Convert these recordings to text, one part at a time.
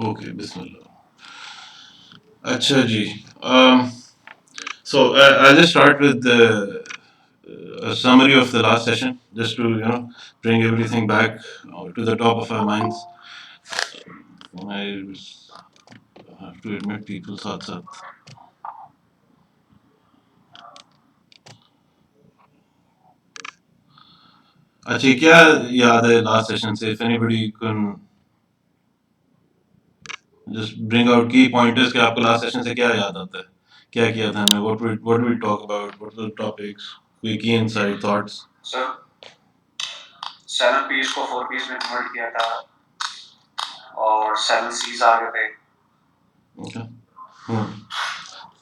Okay, बिस्मिल्लाह। अच्छा जी। So I'll just start with a summary of the last session, just to bring everything back to the top of our minds. I have to admit, people साथ साथ। अच्छा, क्या याद है last session से? If anybody can just bring out key pointers कि आपको last session से क्या याद आता है, क्या किया था हमने, what we talk about, what were the topics, कोई key insight thoughts? Sir 7 piece को 4 पीस में कन्वर्ट किया था और 7 सीज आ गए थे। Okay.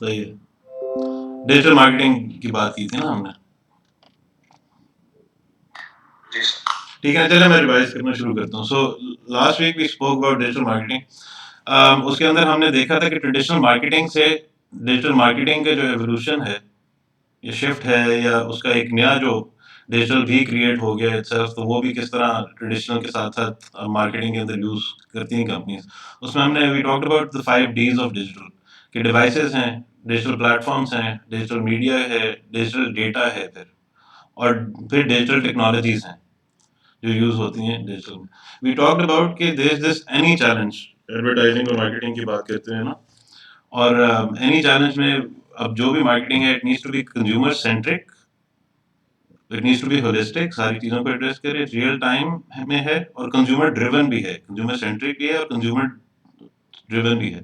सही है। डिजिटल मार्केटिंग की बात की थी ना हमने। जी सर। ठीक है, चलिए मैं रिवाइज करना शुरू करता हूँ। So last week we spoke about digital marketing. उसके अंदर हमने देखा था कि ट्रेडिशनल मार्केटिंग से डिजिटल मार्केटिंग का जो एवोल्यूशन है, ये शिफ्ट है, या उसका एक नया जो डिजिटल भी क्रिएट हो गया इटसेल्फ, तो वो भी किस तरह ट्रेडिशनल के साथ साथ मार्केटिंग के अंदर यूज करती हैं कंपनीज। उसमें हमने we talked about the 5 Ds of digital, के डिवाइसेस हैं, डिजिटल प्लेटफॉर्म्स हैं, डिजिटल मीडिया है, डिजिटल डेटा है, फिर डिजिटल टेक्नोलॉजीज हैं जो यूज होती हैं डिजिटल में। वी टॉक्ड अबाउट कि there is this any challenge, advertising और मार्केटिंग की बात करते हैं ना, और एनी चैलेंज में अब जो भी मार्केटिंग है, it needs to be consumer centric, it needs to be holistic, सारी चीज़ों को एड्रेस करे, रियल टाइम में है, और कंज्यूमर ड्रिवन भी है, कंज्यूमर सेंट्रिक भी है और कंज्यूमर ड्रिवन भी है।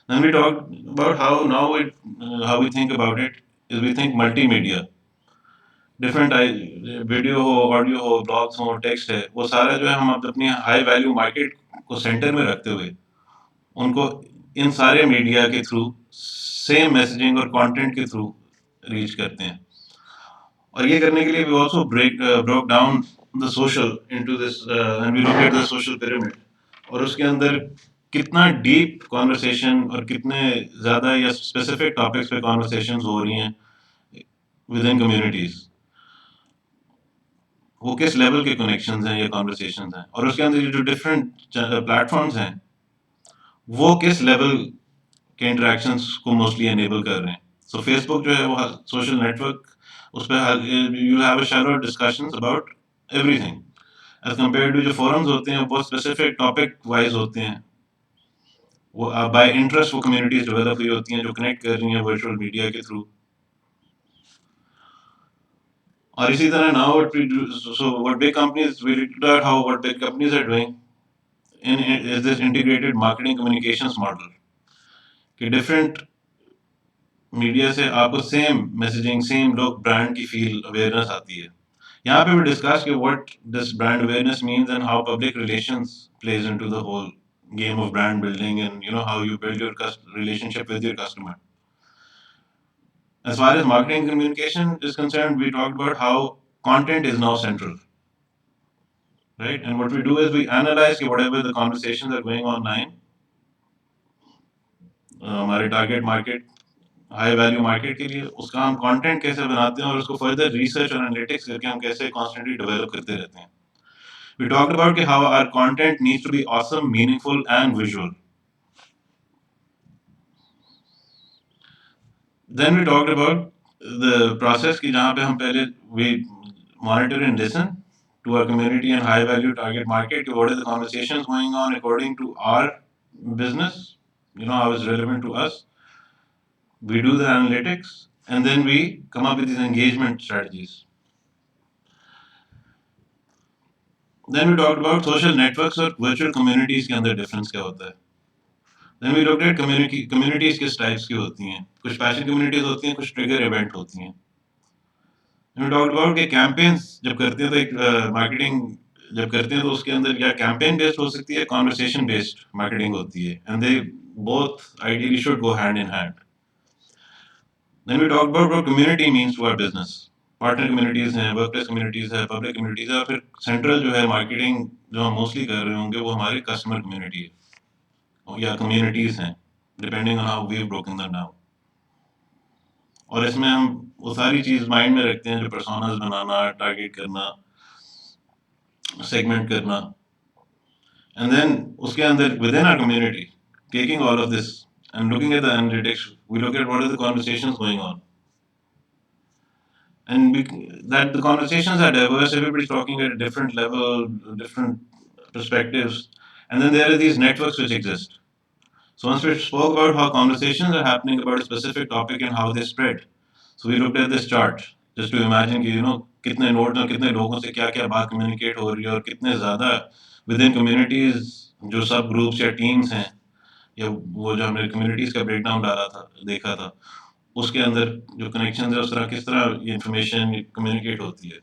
Then we talked about how we think about it is we think multimedia, different video हो, ऑडियो हो, ब्लॉग्स हो, टेक्स्ट है, वो सारा जो है हम अपनी हाई वैल्यू मार्केट को सेंटर में रखते हुए उनको इन सारे मीडिया के थ्रू सेम मैसेजिंग और कंटेंट के थ्रू रीच करते हैं। और ये करने के लिए we also broke down the social into this, and we look at the social pyramid, और उसके अंदर कितना डीप कॉन्वर्सेशन और कितने ज़्यादा या स्पेसिफिक टॉपिक्स पे कॉन्वर्सेशन हो रही हैं विद इन कम्युनिटीज़, वो किस लेवल के कनेक्शंस हैं या कॉन्वर्सेशंस हैं, और उसके अंदर जो डिफरेंट प्लेटफॉर्म्स हैं वो किस लेवल के इंटरेक्शंस को मोस्टली एनेबल कर रहे हैं। सो फेसबुक जो है वो सोशल नेटवर्क, उस पर you have a shallow discussions about everything, as compare to जो फोरम्स होते हैं वो स्पेसिफिक टॉपिक वाइज होते हैं, वो बाय इंटरेस्ट वो कम्युनिटीज डेवलप हुई होती हैं जो कनेक्ट कर रही हैं वर्चुअल मीडिया के थ्रू। और इसी तरह now what we do, so what big companies, we looked at how what big companies are doing in is this integrated marketing communications model कि डिफरेंट मीडिया से आपको सेम मैसेजिंग, सेम लोग brand की feel awareness आती है। यहाँ पे भी डिस्कस कि what this brand awareness means and how public relations plays into the whole game of brand building, and how you build your relationship with your customer. As far as marketing communication is concerned, we talked about how content is now central, right? And what we do is we analyze whatever the conversations are going online, हमारे target market, high value market के लिए उसका हम content कैसे बनाते हैं, और उसको फर्दर रिसर्च और एनालिटिक्स करके हम कैसे कॉन्स्टेंटली डेवलप करते रहते हैं। वी टॉक्ड अबाउट कि how our content needs to be awesome, meaningful and visual. Then we talked about the process कि जहाँ पे हम पहले we monitor and listen to our community and high value target market, what are the conversations going on according to our business, how it's relevant to us. We do the analytics and then we come up with these engagement strategies. Then we talked about social networks और virtual communities के अंदर difference क्या होता है. Then we looked at communities किस types की होती हैं. कुछ passion communities होती हैं, कुछ trigger event होती हैं. Then we talked about कि campaigns जब करते हैं तो एक marketing जब करते हैं तो उसके अंदर या campaign based हो सकती है, conversation based marketing होती है, and they both ideally should go hand in hand. Then we talked about what community means to our business. Partner communities हैं, वर्कप्लेस कम्युनिटीज है, पब्लिक कम्युनिटीज है, और फिर सेंट्रल जो है मार्केटिंग जो हम मोस्टली कर रहे होंगे वो हमारी कस्टमर कम्युनिटी है या कम्युनिटीज हैं, depending on how we have broken them down. और इसमें हम वो सारी चीज माइंड में रखते हैं, जो पर्सोनास बनाना, टारगेट करना, सेगमेंट करना, And then uske andar within our community, taking all of this and looking at the analytics, we look at what are the conversations going on. And that the conversations are diverse, everybody's talking at a different level, different perspectives. And then there are these networks which exist. So once we spoke about how conversations are happening about a specific topic and how they spread. So we looked at this chart just to imagine कि कितने nodes और कितने लोगों से क्या क्या बात communicate हो रही है और कितने ज़्यादा विद इन कम्युनिटीज़ जो सब ग्रुप्स या टीम्स हैं या वो जो हमने कम्युनिटीज़ का ब्रेकडाउन डाला था देखा था उसके अंदर जो कनेक्शन है उस तरह किस तरह ये इन्फॉर्मेशन कम्युनिकेट होती है.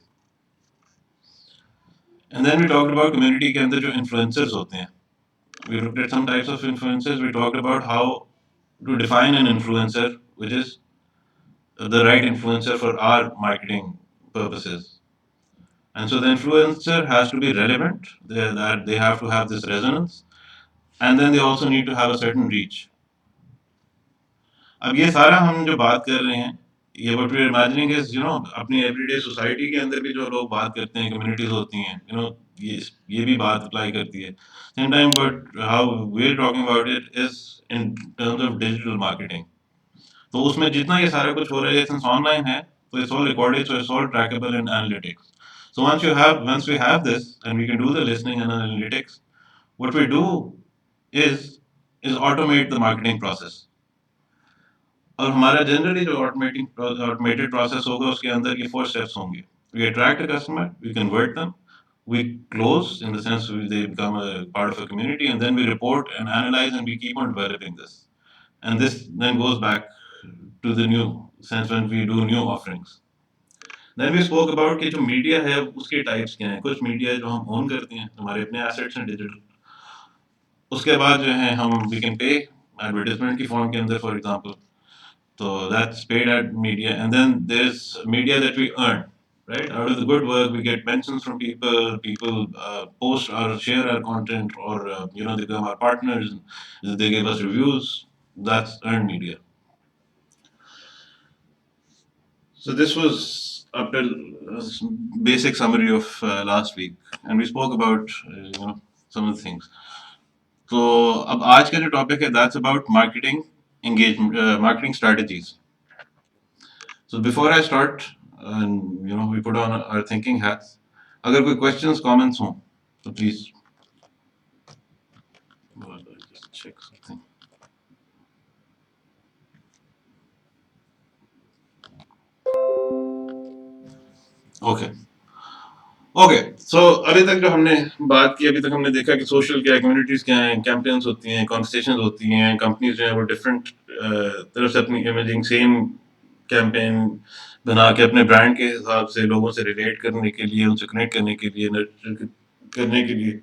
And then we talked about community के अंदर जो इन्फ्लुएंसर्स होते हैं. We looked at some types of influencers. We talked about how to define an influencer, which is the right influencer for our marketing purposes. And so the influencer has to be relevant, that they have to have this resonance, and then they also need to have a certain reach. अब ये सारा हम जो बात कर रहे हैं ये what we're imagining is अपनी everyday society के अंदर भी जो लोग बात करते हैं communities होती हैं ये भी बात apply करती है. Same time, but how we're talking about it is in terms of digital marketing. तो उसमें जितना ये सारा कुछ हो रहा है since online है तो it's all recorded, so it's all trackable in analytics. So once we have this and we can do the listening and analytics, what we do is automate the marketing process. और हमारा generally जो automated process होगा उसके अंदर ये 4 steps होंगे. We attract a customer, we convert them, we close in the sense they become a part of a community, and then we report and analyze and we keep on developing this. And this then goes back to the new sense when we do new offerings. Then we spoke about कि जो media है उसके types क्या हैं. कुछ media जो हम own करते हैं हमारे अपने एसेट्स हैं डिजिटल. उसके बाद जो है हम वी कैन पे एडवर्टाइजमेंट की फॉर्म के अंदर for example. So that's paid ad media, and then there's media that we earn, right? Out of the good work, we get mentions from people. People post or share our content, or they become our partners. They give us reviews. That's earned media. So this was up till basic summary of last week, and we spoke about some of the things. तो अब आज का जो topic है that's about marketing engagement, marketing strategies. So before I start, and we put on our thinking hats. अगर कोई questions, comments हो, so please. Just check something. Okay. Okay so अभी तक जो हमने बात की अभी तक हमने देखा कि सोशल क्या कम्युनिटीज क्या हैं, कैंपेन्स होती हैं, कॉन्वर्सेशंस होती हैं, कंपनीज जो है वो डिफरेंट तरफ से अपनी इमेजिंग सेम कैंपेन बना के अपने ब्रांड के हिसाब से लोगों से रिलेट करने के लिए, उनसे कनेक्ट करने के लिए, नर्चर करने के लिए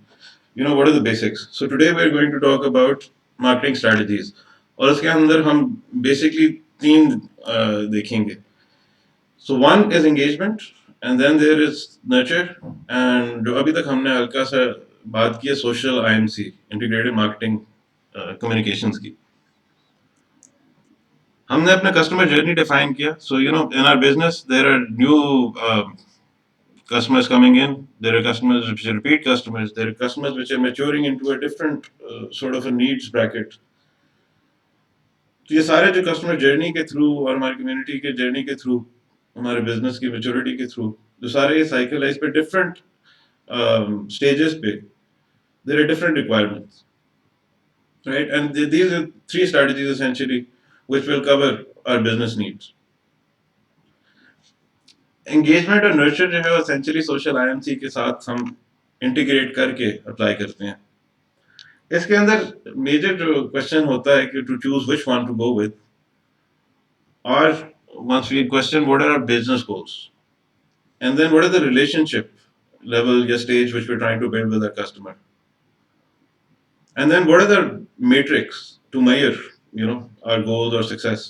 what are the basics. So today we are going to talk about marketing strategies और उसके अंदर हम बेसिकली तीन देखेंगे. So one is engagement, and then there is nurture, and जो अभी तक हमने हल्का सा बात की है social IMC, integrated marketing communications की. हमने अपना customer journey define किया. So in our business there are new customers coming in. There are customers which are repeat customers. There are customers which are maturing into a different sort of a needs bracket. तो ये सारे जो customer journey के through और हमारी community के journey के through हमारे बिजनेस की मेच्योरिटी के थ्रू जो सारे ये साइकिल है इस पे डिफरेंट स्टेजेस पे there are different requirements, right? And these are three strategies essentially which will cover our business needs. Engagement और नर्चर जो है एसेंशियली सोशल आईएमसी के साथ हम इंटीग्रेट करके अप्लाई करते हैं. इसके अंदर मेजर जो क्वेश्चन होता है कि to choose which one to go with, और once we question what are our business goals, and then what is the relationship level or stage which we're trying to build with our customer, and then what are the matrix to measure our goals or success.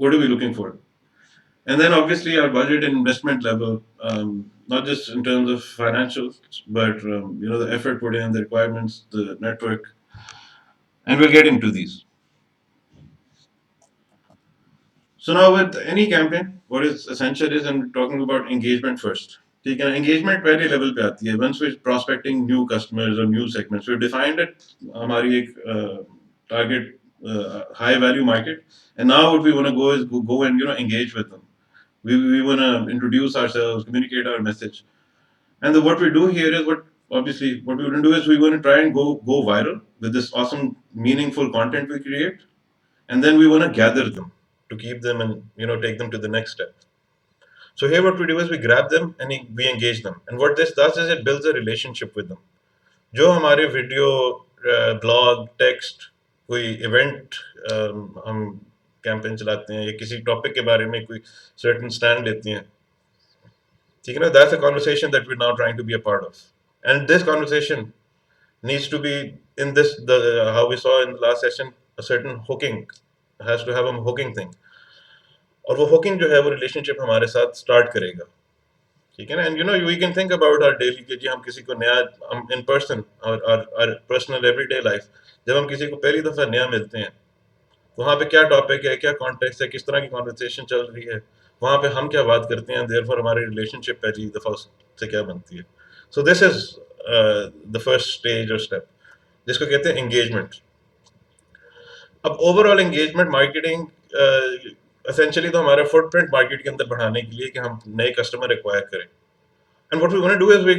What are we looking for? And then obviously our budget and investment level, not just in terms of financials, but the effort put in, the requirements, the network, and we'll get into these. So now with any campaign, what is essential is I'm talking about engagement first. ठीक है, engagement पहले level पे आती है। Once we prospecting new customers और new segments, we defined it, हमारी एक target high value market, and now what we want to go is go and engage with them. We want to introduce ourselves, communicate our message, and what we do here is what we want to do is we want to try and go viral with this awesome, meaningful content we create, and then we want to gather them to keep them and take them to the next step. So here what we do is we grab them and we engage them. And what this does is it builds a relationship with them. जो हमारे video, blog, text, कोई event हम campaign चलाते हैं या किसी topic के बारे में कोई सर्टेन स्टैंड लेते हैं, ठीक है ना, that's a conversation that we now trying to be a part of. And this conversation needs to be in this the how we saw in the last session, a certain hooking has to have a hooking thing, और वो hooking जो है वो relationship हमारे साथ start करेगा, ठीक है ना. And we can think about our daily कि जी हम किसी को नया, हम इन पर्सन और पर्सनल एवरीडे लाइफ, जब हम किसी को पहली दफा नया मिलते हैं, वहाँ पे क्या टॉपिक है, क्या कॉन्टेक्स्ट है, किस तरह की कॉन्वर्सेशन चल रही है, वहाँ पे हम क्या बात करते हैं, देयरफॉर हमारी रिलेशनशिप पहली दफा उससे क्या बनती है. सो this is the first stage और स्टेप जिसको कहते हैं एंगेजमेंट. अब ओवरऑल एंगेजमेंट मार्केटिंग एसेंशियली तो हमारा फुटप्रिंट मार्केट के अंदर बढ़ाने के लिए कि हम नए कस्टमर एक्वायर करें. And what we want to do is we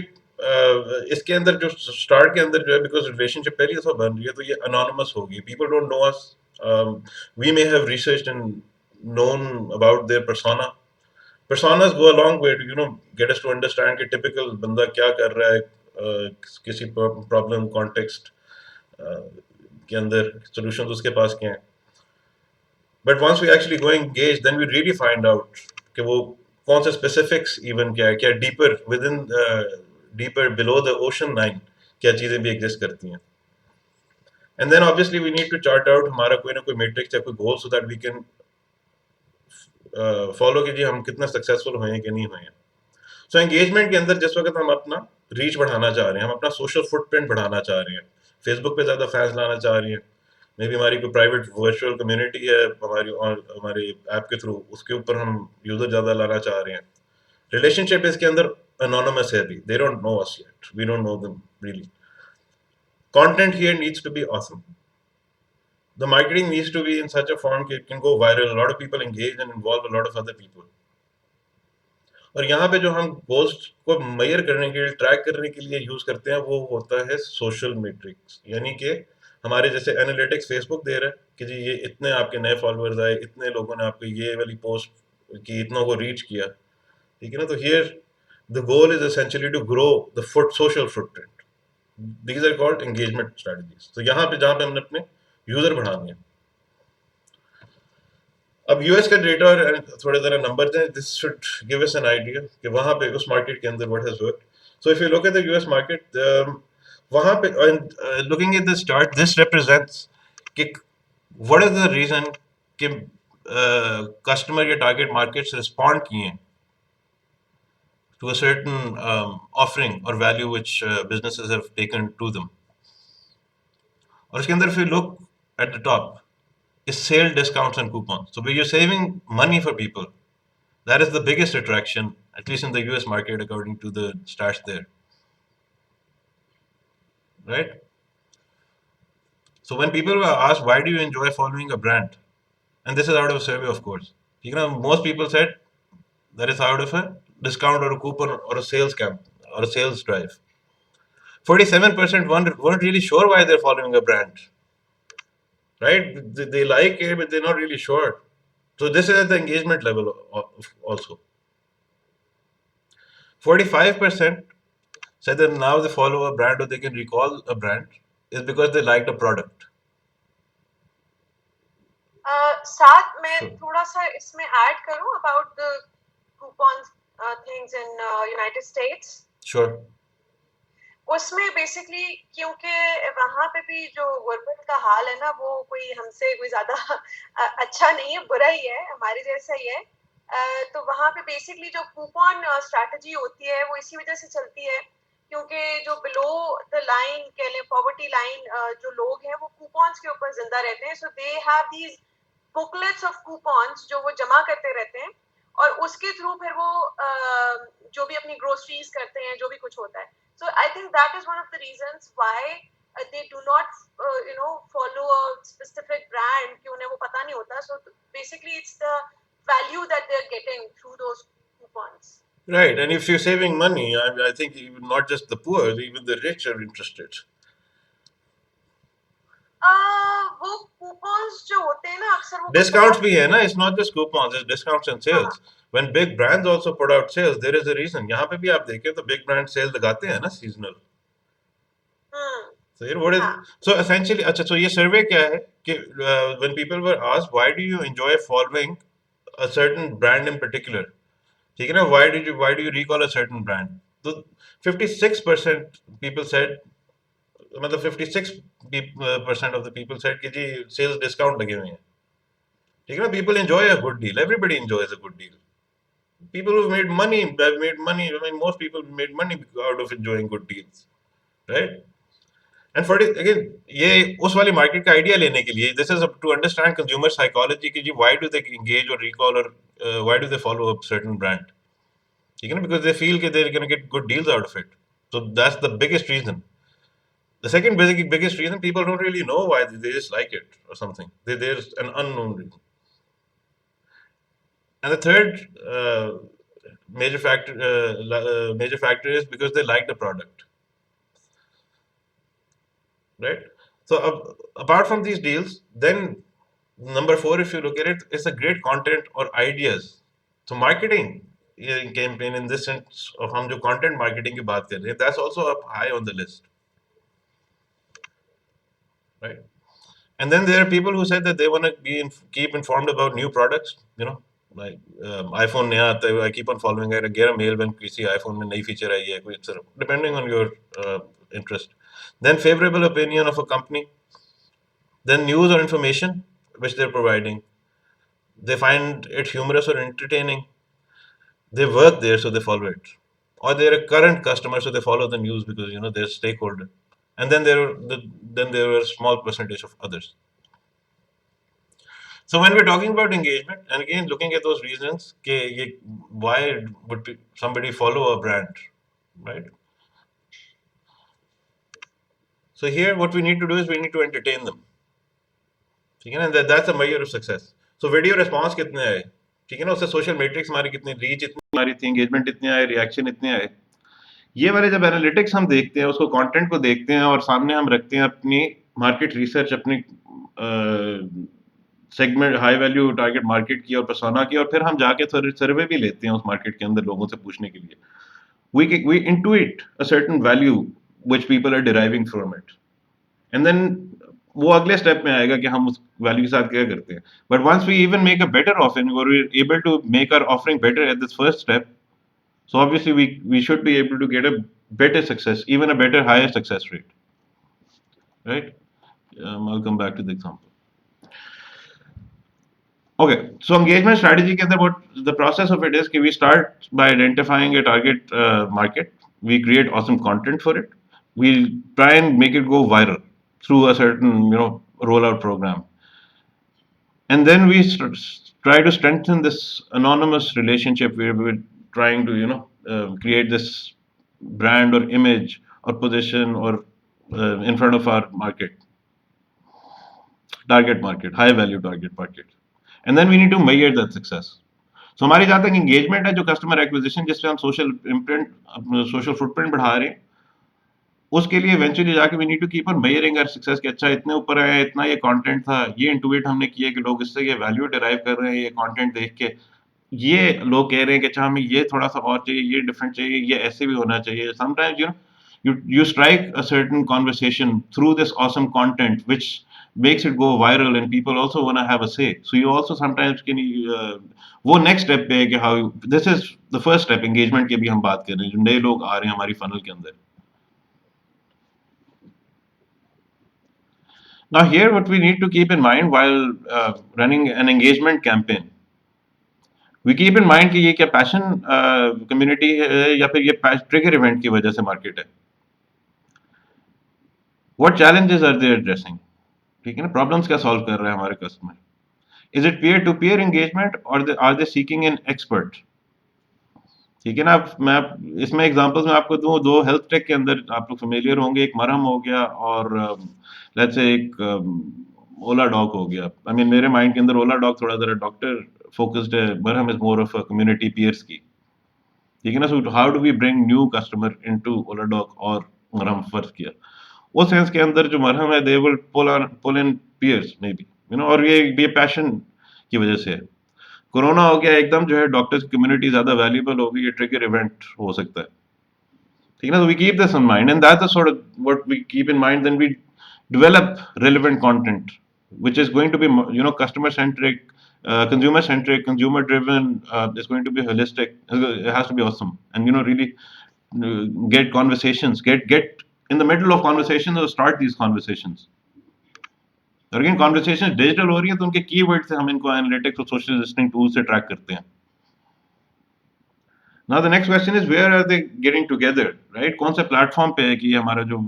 इसके अंदर जो स्टार्ट के अंदर जो है, बिकॉज रिलेशनशिप पहली दफा बन रही है तो ये अनोनिमस होगी, people don't know us, we may have researched and known about their personas go a long way to get us to understand कि typical बंदा क्या कर रहा है, किसी प्रॉब्लम कॉन्टेक्स्ट के अंदर सॉल्यूशंस उसके पास क्या हैं. But once we actually go engage then we really find out कि वो कौन से स्पेसिफिक्स इवन क्या है, क्या deeper within deeper below the ocean line क्या चीज़ें भी एग्जिस्ट करती हैं. And then obviously we need to chart out हमारा कोई ना कोई मैट्रिक्स या कोई goal so that we can follow कि जी हम कितना सक्सेसफुल हुए हैं कि नहीं हुए हैं. सो एंगेजमेंट के अंदर जिस वक्त हम अपना रीच बढ़ाना चाह रहे हैं, हम अपना सोशल फुटप्रिंट बढ़ाना चाह रहे हैं, फेसबुक पे ज़्यादा फैंस लाना चाह रहे हैं, मे बी हमारी कोई प्राइवेट वर्चुअल कम्युनिटी है हमारी और हमारे ऐप के थ्रू, उसके ऊपर हम यूज़र ज़्यादा लाना चाह रहे हैं. रिलेशनशिप इसके अंदर anonymous है अभी, they don't know us yet, we don't know them really. Content here needs to be awesome. The marketing needs to be in such a form that it can go viral, a lot of people engage and involve a lot of other people. और यहाँ पे जो हम post को major करने के लिए, track करने के लिए यूज करते हैं, वो होता है सोशल मैट्रिक्स. यानी कि हमारे जैसे एनालिटिक्स फेसबुक दे रहा है कि जी ये इतने आपके नए फॉलोअर्स आए, इतने लोगों ने आपको ये वाली पोस्ट की, इतनों को रीच किया, ठीक है ना. तो here the goal is essentially to grow the social footprint. These are called engagement strategies. तो यहाँ पे जहाँ पे हमने अपने यूजर बढ़ाने हैं. अब यूएस का डेटा और थोड़े ज़रा नंबर्स हैं, this should give us an idea कि वहाँ पे उस मार्केट के अंदर what has worked. So if you look at the US market, वहाँ पे looking at this chart, this represents कि व्हाट इज द रीजन कि कस्टमर या टारगेट मार्केट्स रिस्पॉन्ड किए to a certain offering or value which businesses have taken to them. और उसके अंदर if you look at the top is sale discounts and coupons. So where you're saving money for people, that is the biggest attraction, at least in the US market, according to the stats there. Right? So when people were asked, why do you enjoy following a brand? And this is out of a survey, of course. Most people said that is out of a discount or a coupon or a sales camp or a sales drive. 47% weren't really sure why they're following a brand. Right? They like it, but they're not really sure. So this is at the engagement level also. 45% said that now they follow a brand or they can recall a brand is because they liked a product. साथ में थोड़ा सा इसमें add करूं about the coupons things in United States. Sure. उसमें basically क्योंकि वहाँ पे भी जो गुर्बत का हाल है ना, वो कोई हमसे कोई ज्यादा अच्छा नहीं है, बुरा ही है, हमारे जैसा ही है. तो वहाँ पे बेसिकली जो कूपन स्ट्रैटेजी होती है वो इसी वजह से चलती है क्योंकि जो बिलो द लाइन कह लें, पॉवर्टी लाइन जो लोग हैं वो कूपन्स के ऊपर जिंदा रहते हैं. So they have these booklets of coupons जो वो जमा करते रहते हैं और उसके थ्रू फिर वो जो भी अपनी ग्रोसरीज करते हैं, जो भी कुछ होता है. So I think that is one of the reasons why they do not follow a specific brand कि उन्हें वो पता नहीं होता. So basically it's the value that they're getting through those coupons. Right, and if you're saving money, I think even not just the poor, even the rich are interested. वो coupons जो होते हैं ना अक्सर वो Discounts बहुत भी है ना, it's not just coupons, it's discounts and हाँ. sales. When big brands also put out sales, there is a reason. यहाँ पे भी आप देखें तो big brand sales लगाते हैं ना seasonal. So here what is हाँ. so essentially अच्छा so ये survey क्या है कि when people were asked why do you enjoy following a certain brand in particular, ठीक है ना, why do you recall a certain brand, तो 56% people said, मतलब 56% of the people said कि जी sales discount लगे हुए हैं, ठीक है ना. People enjoy a good deal, everybody enjoys a good deal. People who've made money have made money. I mean, most people made money out of enjoying good deals, right? And for it, again, ये उस वाली market का idea लेने के लिए, this is to understand consumer psychology कि जी why do they engage or recall or why do they follow a certain brand, ठीक है ना, because they feel कि they're going to get good deals out of it. So that's the biggest reason. The second biggest reason, people don't really know why, they just like it or something. There's an unknown reason. And the third major factor is because they like the product, right? So apart from these deals, then number 4, if you look at it, is a great content or ideas. So marketing campaign in this sense of हम जो content marketing की बात कर रहे हैं, that's also up high on the list, right? And then there are people who said that they want to keep informed about new products, like iPhone नया आता है, I keep on following it. I get a mail when किसी iPhone में नई feature आई है, कोई depending on your interest. Then favorable opinion of a company. Then news or information which they're providing. They find it humorous or entertaining. They work there, so they follow it. Or they're a current customer, so they follow the news because they're a stakeholder. And then there are a small percentage of others. So when we're talking about engagement, and again looking at those reasons, why would somebody follow a brand, right? So here, what we need to do is we need to entertain them. ठीक है ना, that's a measure of success. So video response कितने आए, ठीक है ना, उससे social metrics हमारी कितनी, reach इतनी हमारी थी, engagement इतने आए, reaction इतने आए. ये वाले जब एनालिटिक्स हम देखते हैं, उसको कंटेंट को देखते हैं और सामने हम रखते हैं अपनी मार्केट रिसर्च, अपनी segment high value target market की और पर्सोना की, और फिर हम जाके सर्वे भी लेते हैं उस मार्केट के अंदर लोगों से पूछने के लिए, we intuit a certain value which people are deriving from it, and then वो अगले स्टेप में आएगा कि हम उस वैल्यू के साथ क्या करते हैं. But once we even make a better offering और we are able to make our offering better at this first step, so obviously we should be able to get a better success, even a better higher success rate, right? I'll come back to the example. Okay, so engagement strategy के अंदर what the process of it is कि we start by identifying a target market, we create awesome content for it, we try and make it go viral through a certain rollout program, and then we try to strengthen this anonymous relationship where we're trying to create this brand or image or position or in front of our target market, high value target market, and then we need to measure that success. So हमारी जहाँ तक engagement है, जो customer acquisition जिससे हम social imprint, social footprint बढ़ा रहे हैं, उसके लिए eventually जाके we need to keep on measuring our success कि अच्छा इतने ऊपर आया, इतना ये content था, ये intuit हमने किया कि लोग इससे ये value derive कर रहे हैं, ये content देख के, ये लोग कह रहे हैं कि अच्छा हमें ये थोड़ा सा और चाहिए, ये different चाहिए, ये ऐसे भी होना चाहिए. Sometimes you strike a certain conversation through this awesome content which makes it go viral and people also want to have a say. So you also sometimes can वो next step पे है कि how this is the first step, engagement की भी हम बात कर रहे हैं, जो नए लोग आ रहे हैं हमारी funnel के अंदर. Now here what we need to keep in mind while running an engagement campaign, we keep in mind कि ये क्या passion community है या फिर ये trigger event की वजह से market है. What challenges are they addressing? ठीक है ना, problems क्या solve कर रहा है हमारे customer. Is it peer-to-peer engagement or are they seeking an expert? ठीक है ना? इसमें एग्जांपल्स मैं आपको दूं, दो हेल्थ टेक के अंदर आप लोग फेमिलियर होंगे, एक मरहम हो गया और लेट्स से एक ओला डॉग हो गया। आई मीन मेरे माइंड के अंदर ओला डॉग थोड़ा ज़रा डॉक्टर फोकस्ड है, Marham is more of a community peers की। ठीक है ना? So how do we bring new customer into Oladoc और मरहम फर्ज किया। उस सेंस के अंदर जो मरहम है, they will pull in peers maybe you, know नो, और ये पैशन की वजह से है। कोरोना हो गया एकदम, जो है डॉक्टर्स की कम्युनिटी ज्यादा वैल्यूबल हो गई, ये ट्रिगर इवेंट हो सकता है। ठीक है ना? We keep this in mind and that's the sort of what we keep in mind, then we develop relevant content which is going to be, you know, customer centric, consumer centric, consumer driven, is going to be holistic, it has to be awesome, and you know, really get conversations, get in the middle of conversations or start these conversations. और again conversation digital हो रही है तो उनके keyword से हम इनको analytics और सोशल लिस्टिंग टूल से ट्रैक करते हैं। Now the next question is where are they getting together, right? कौन से प्लेटफॉर्म पे है कि ये हमारा जो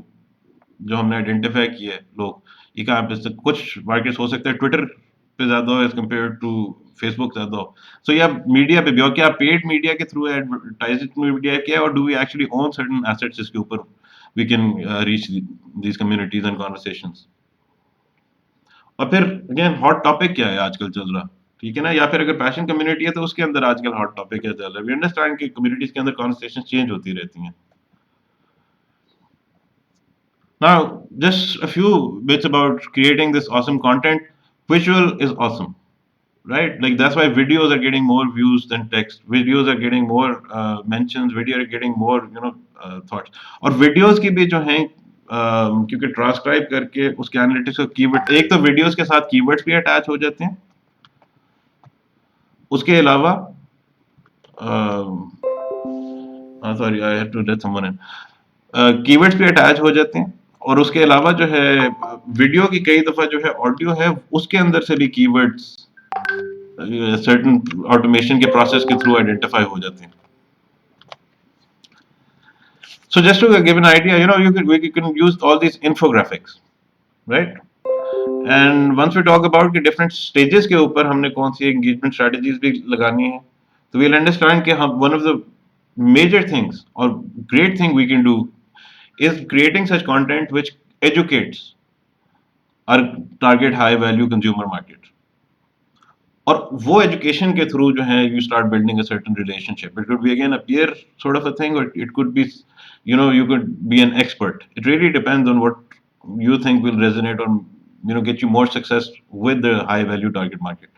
जो हमने आइडेंटिफाई किया है लोग, ये कहाँ पे कुछ मार्केट्स हो सकता है ट्विटर पे ज्यादा हो एज कम्पेयर टू फेसबुक ज्यादा हो। सो या मीडिया पे भी, और क्या पेड मीडिया के थ्रू एडवर्टाइजिंग मीडिया क्या, और do we actually own certain assets जिसके ऊपर we can reach these communities and conversations. और फिर अगेन हॉट टॉपिक क्या है आजकल चल रहा, ठीक है ना? या फिर अगर पैशन कम्युनिटी है तो उसके अंदर आजकल हॉट टॉपिक क्या चल रहा है। वी अंडरस्टैंड कि कम्युनिटीज के अंदर कॉन्वर्सेशन चेंज होती रहती हैं। Now, just a few bits about creating this awesome content. Visual is awesome, right? Like that's why videos are getting more views than text. Videos are getting more mentions. Video are getting more, you know, thoughts. और videos की भी जो हैं, क्योंकि transcribe करके उसके analytics को keyword, एक तो वीडियोस के साथ कीवर्ड्स भी अटैच हो जाते हैं। उसके अलावा sorry, I had to let someone in, keywords भी अटैच हो जाते हैं। और उसके अलावा जो है वीडियो की कई दफा जो है ऑडियो है उसके अंदर से भी कीवर्ड्स सर्टेन ऑटोमेशन के प्रोसेस के थ्रू आइडेंटिफाई हो जाते हैं। So just to give an idea, you know, we can use all these infographics, right? And once we talk about कि different stages के ऊपर हमने कौन सी engagement strategies भी लगानी है, तो we'll understand कि हम one of the major things or great thing we can do is creating such content which educates our target high value consumer market. और वो एजुकेशन के थ्रू जो है you start building a certain relationship. It could be again a peer sort of a thing, और it could be, you know, you could be an expert. It really depends on what you think will resonate or, you know, get you more success with the high value target market.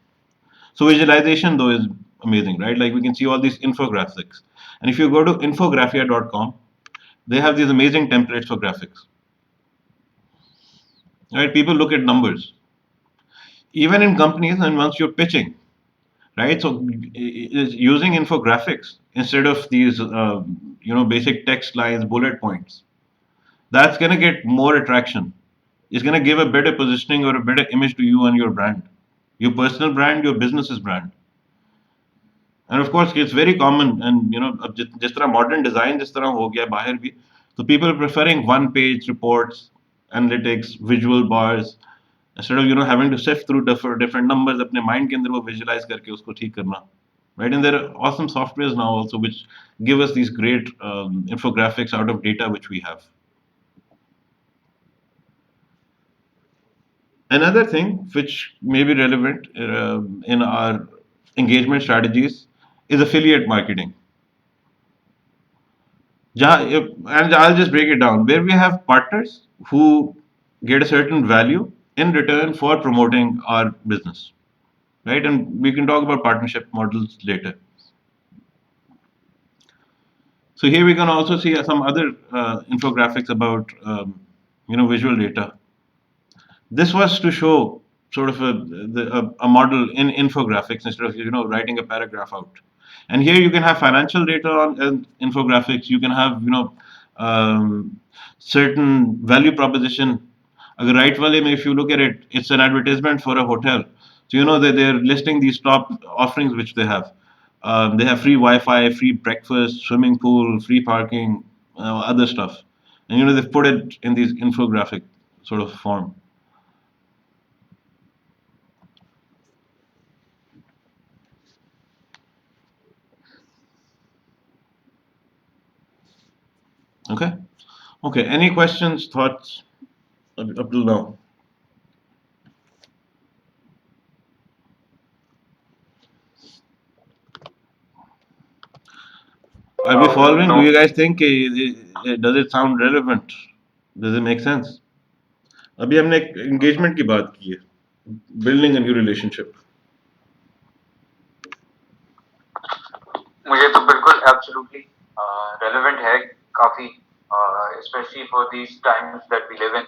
So visualization though is amazing, right? Like we can see all these infographics, and if you go to infographia.com, they have these amazing templates for graphics, right? People look at numbers even in companies, and once you're pitching, right? So using infographics instead of these you know, basic text lines, bullet points, that's going to get more attraction. It's going to give a better positioning or a better image to you and your brand, your personal brand, your business's brand. And of course it's very common, and you know, अब जिस तरह modern design जिस तरह हो गया बाहर भी, so people are preferring one page reports, analytics, visual bars, instead of, you know, having to sift through different numbers अपने mind के अंदर वो visualize करके उसको ठीक करना, right? And there are awesome softwares now also which give us these great infographics out of data which we have. Another thing which may be relevant in our engagement strategies is affiliate marketing. And I'll just break it down. Where we have partners who get a certain value in return for promoting our business, right? And we can talk about partnership models later. So here we can also see some other infographics about, you know, visual data. This was to show sort of a model in infographics instead of, you know, writing a paragraph out. And here you can have financial data on infographics. You can have, you know, certain value proposition. अगर right वाले में if you look at it, it's an advertisement for a hotel. So you know that they're listing these top offerings which they have. They have free Wi-Fi, free breakfast, swimming pool, free parking, other stuff. And you know, they've put it in these infographic sort of form. Okay, any questions, thoughts up till now? Are we following? No. Do you guys think does it sound relevant? Does it make sense? अभी हमने engagement की बात की है, building a new relationship. मुझे तो बिल्कुल absolutely relevant है काफी, especially for these times that we live in,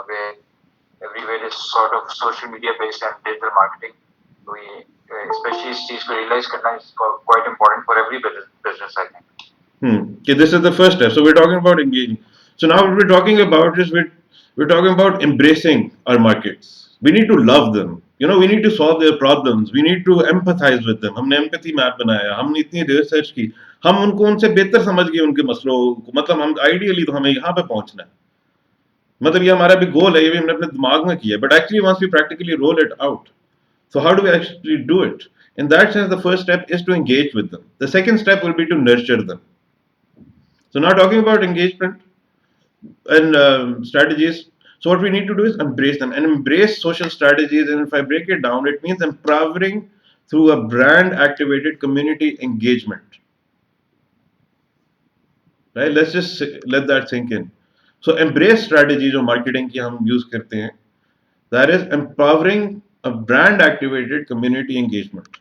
where everywhere is sort of social media based and digital marketing. तो ये especially इस चीज को realize करना is quite important for every business I think. Okay, this is the first step. So we're talking about engaging. So now what we're talking about is we're talking about embracing our markets. We need to love them. You know, we need to solve their problems. We need to empathize with them. हमने empathy map बनाया, हमने इतनी research की, हम उनको उनसे बेहतर समझ गए उनके मसलों को. मतलब हम ideally तो हमें यहाँ पे पहुँचना है. मतलब ये हमारा भी गोल है, ये भी हमने अपने दिमाग में किया है. But actually once we practically roll it out, so how do we actually do it? In that sense, the first step is to engage with them. The second step will be to nurture them. So now talking about engagement and strategies. So what we need to do is embrace them and embrace social strategies. And if I break it down, it means empowering through a brand activated community engagement. Right? Let's just let that sink in. So embrace strategies जो marketing की हम use करते हैं. That is empowering a brand activated community engagement.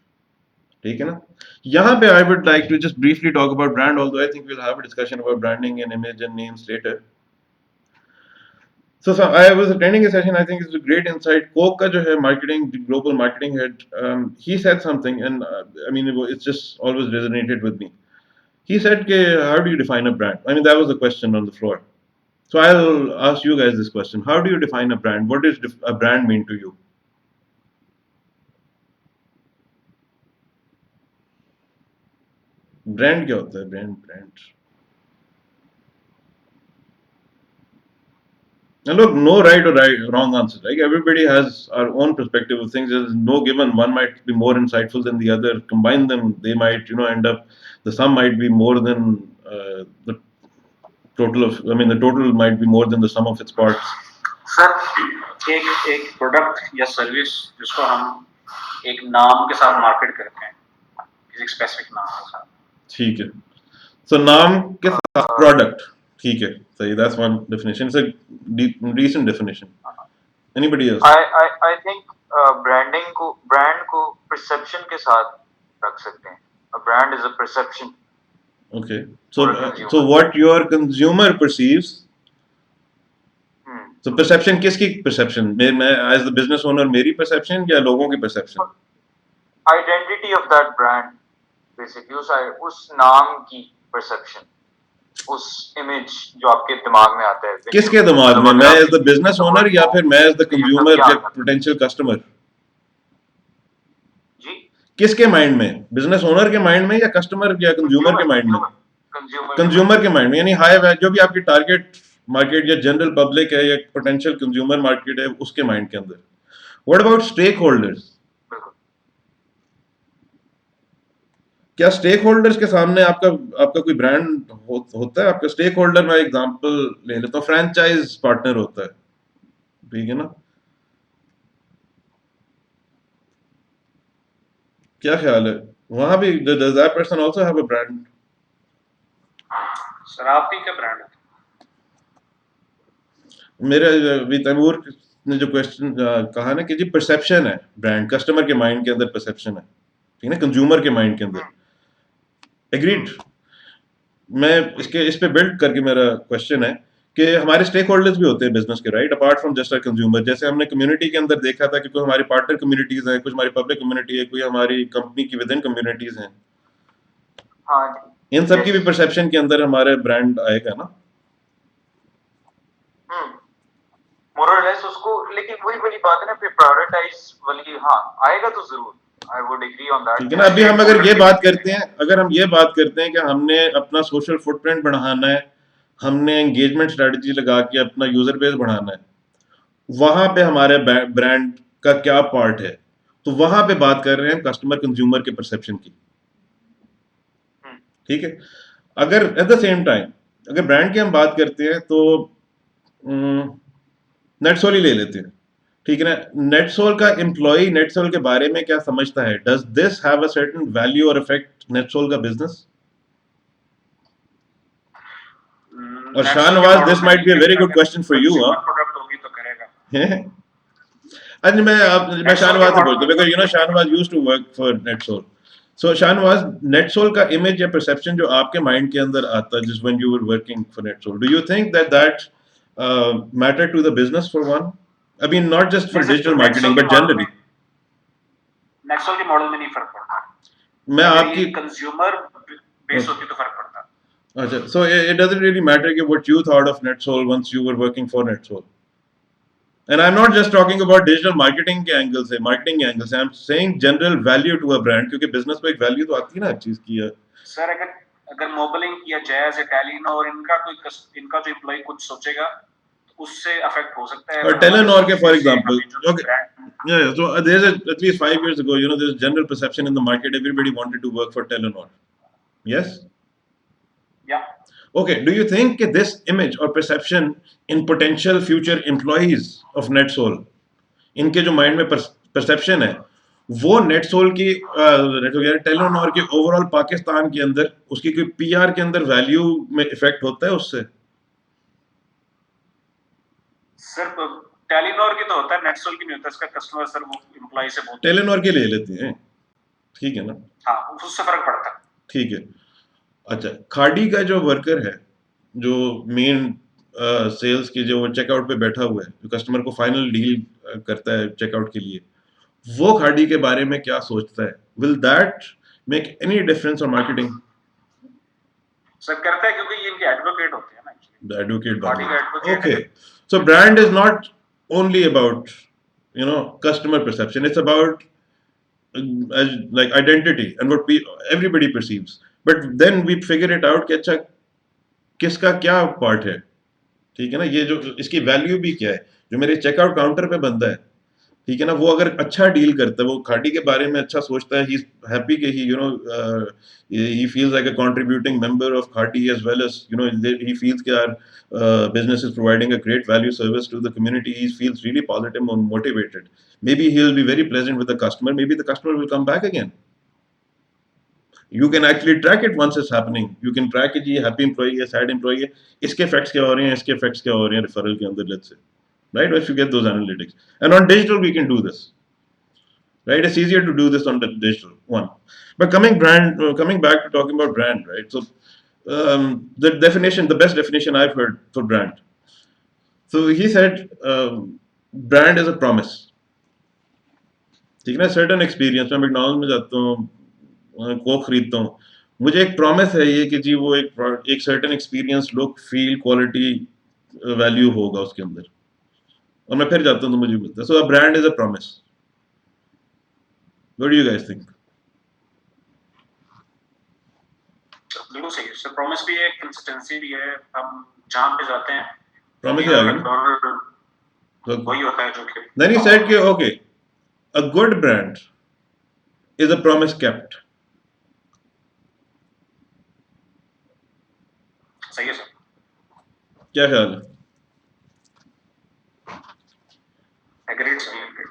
ठीक है ना? यहाँ पे I would like to just briefly talk about brand, although I think we'll have a discussion about branding and image and names later. So I was attending a session. I think it's a great insight. Coke का जो है marketing global marketing head, he said something, and I mean it's just always resonated with me. He said, "How do you define a brand?" I mean that was the question on the floor. So I'll ask you guys this question: how do you define a brand? What does a brand mean to you? Brand क्या होता है? Brand. And look, no right or wrong answer. Like everybody has our own perspective of things. There's no given. One might be more insightful than the other. Combine them, they might, end up. The sum might be more than the total of. I mean, the total might be more than the sum of its parts. Sir एक product या service जिसको हम एक नाम के साथ market करते हैं, किसी स्पेसिफिक नाम के साथ. ठीक है. So नाम के साथ प्रोडक्ट. ठीक है. सही. That's one definition. It's a decent definition. Anybody else? I think brand को perception के साथ रख सकते हैं. A brand is a perception. Okay. So what your consumer perceives. So perception किसकी perception? मैं as the business owner मेरी perception या लोगों की perception? Identity of that brand basically उस नाम की perception, उस image जो आपके दिमाग में आता है. किसके दिमाग में? मैं as the business owner या फिर मैं as the consumer या potential customer? जी. किसके माइंड में? बिजनेस ओनर के माइंड में या कस्टमर या कंज्यूमर के माइंड में? कंज्यूमर के माइंड में. यानी हाई जो भी आपकी टारगेट मार्केट या जनरल पब्लिक है या पोटेंशियल कंज्यूमर मार्केट है उसके माइंड के अंदर. What about stakeholders? क्या स्टेक होल्डर्स के सामने आपका कोई ब्रांड होता है? आपका स्टेक होल्डर, मैं एग्जांपल ले लेता हूँ, फ्रेंचाइज पार्टनर होता है. ठीक है ना? क्या ख्याल है? वहां भी does that person also have a brand? Sir आप ही का ब्रांड. मेरे तैमूर ने जो क्वेश्चन कहा ना कि जी परसेप्शन है ब्रांड, कस्टमर के माइंड के अंदर परसेप्शन है. ठीक है ना? कंज्यूमर के माइंड के अंदर. एग्रीड. मैं इस पे बिल्ड करके मेरा क्वेश्चन है कि हमारे स्टेक होल्डर्स भी होते हैं बिजनेस के, right? Apart from just a consumer. जैसे हमने कम्युनिटी के अंदर देखा था कि कोई हमारी पार्टनर कम्युनिटीज हैं, कुछ हमारी पब्लिक कम्युनिटी है, कोई हमारी कंपनी की विद इन कम्युनिटीज हैं. हाँ. इन सब की भी परसेप्शन के अंदर हमारे ब्रांड आएगा ना? मोर और लेस उसको, लेकिन वही बात है ना, फिर प्रायोरिटाइज वाली. हाँ, आएगा तो जरूर. I would agree on that. ठीक है ना? अभी हम अगर ये बात करते हैं, कि हमने अपना सोशल फुटप्रिंट बढ़ाना है, हमने एंगेजमेंट स्ट्रेटजी लगा के अपना यूजर बेस बढ़ाना है, वहां पे हमारे ब्रांड का क्या पार्ट है? तो वहां पे बात कर रहे हैं कस्टमर कंज्यूमर के परसेप्शन की. ठीक है? अगर एट द सेम टाइम अगर ब्रांड की हम बात करते हैं तो नेटसोल ही ले लेते हैं, ठीक है ना। नेटसोल का एम्प्लॉय नेटसोल के बारे में क्या समझता है? Does this have a certain value और इफेक्ट नेटसोल का बिजनेस? और नेटसेल के शाहनवाज, मॉडल दिस में माइट नहीं बी अ वेरी करेगा, गुड अगर question for you. Consumer product होगी तो करेगा। अच्छा, मैं नेटसेल के शाहनवाज से मॉडल बोलता में हूँ, बिकॉज नहीं Shahnawaz used to work for Netsol. So Shahnawaz, Netsol का इमेज या परसेप्शन जो आपके माइंड के अंदर आता है जिस when you were working for Netsol, do you think that matter to the business for one? I mean not just for नहीं सर, डिजिटल नेटसेल मार्केटिंग के बट मॉडल जनरली। में नेटसेल के मॉडल में नहीं फर्क पड़ता। मैं अगर आपकी ये कंज्यूमर बेस होती तो फर्क पड़ता। अच्छा, so it doesn't really matter what you thought of NetSol once you were working for NetSol. And I'm not just talking about digital marketing के एंगल से, marketing के एंगल से, I'm saying general value to a brand, क्योंकि business को एक value तो आती है ना हर चीज की। सर अगर अगर मोबलिंग या जैज या टेलिनो और इनका जो एम्प्लॉय कुछ सोचेगा तो उससे अफेक्ट हो सकता है। और अगर हमारे टेलेनॉर के सोचने फॉर से एग्जांपल, हमें जो okay, brand yeah, so there's at least 5 years ago, there's general perception in the market, everybody wanted to work for Telenor. Yes. या Okay, do you think this image or perception in potential future employees of NetSol, इनके जो mind में perception है, वो NetSol की Telenor के overall Pakistan के अंदर उसकी कोई पीआर के अंदर वैल्यू में इफेक्ट होता है उससे? सर टेलिनॉर की तो होता है, नेटसोल की नहीं होता। इसका कस्टमर सर वो एम्प्लॉय से बहुत टेलीनॉर के ले लेते हैं, ठीक है ना। हाँ, उससे फर्क पड़ता है। ठीक है। अच्छा, खाड़ी का जो वर्कर है, जो मेन सेल्स की जो चेकआउट पे बैठा हुआ है, जो कस्टमर को फाइनल डील करता है चेकआउट के लिए, वो खाड़ी के बारे में क्या सोचता है? Will that make any difference on marketing? Sir करता है, क्योंकि ये इनके एडवोकेट होते हैं ना एक्चुअली। The advocate खाड़ी का value. एडवोकेट है। Okay. So brand is not only about customer perception. It's about like identity and what everybody perceives. But then we figure it out कि अच्छा किसका क्या पार्ट है, ठीक है ना। ये जो इसकी वैल्यू भी क्या है, जो मेरे चेकआउट काउंटर पे बंदा है, ठीक है ना, वो अगर अच्छा डील करता है, वो खाड़ी के बारे में अच्छा सोचता है, ही इज हैप्पी कि he feels like a contributing member of Khati, as well as he feels that our business is providing a great value service to the community. He feels really positive and motivated. Maybe he'll be very pleasant with the customer. Maybe the customer will come back again. You can actually track it once it's happening. You can track it, ये happy employee है, sad employee है, इसके effects क्या हो रहे हैं, इसके effects क्या हो रहे हैं referral के अंदर, let's say, right? If you get those analytics, and on digital we can do this, right? It's easier to do this on the digital one. But coming back to talking about brand, right? So the best definition I've heard for brand. So he said, brand is a promise. ठीक है ना, certain experience. मैं McDonald's में जाता हूँ, Coke खरीदता हूँ, मुझे एक प्रॉमिस है ये कि जी वो एक certain experience, look, feel, quality, value होगा उसके अंदर, और मैं फिर जाता हूँ तो मुझे मिलता है। So a brand is a promise. What do you guys think? बिल्कुल सही है सर। प्रॉमिस भी है, कंसिस्टेंसी भी है। हम जहाँ पे जाते हैं प्रॉमिस ही आ गया ना। मैकडॉनल्ड वही होता है जो कि Then he said कि okay, a good brand is a promise kept. सही है सर। क्या ख्याल है? Agreed sir, agreed.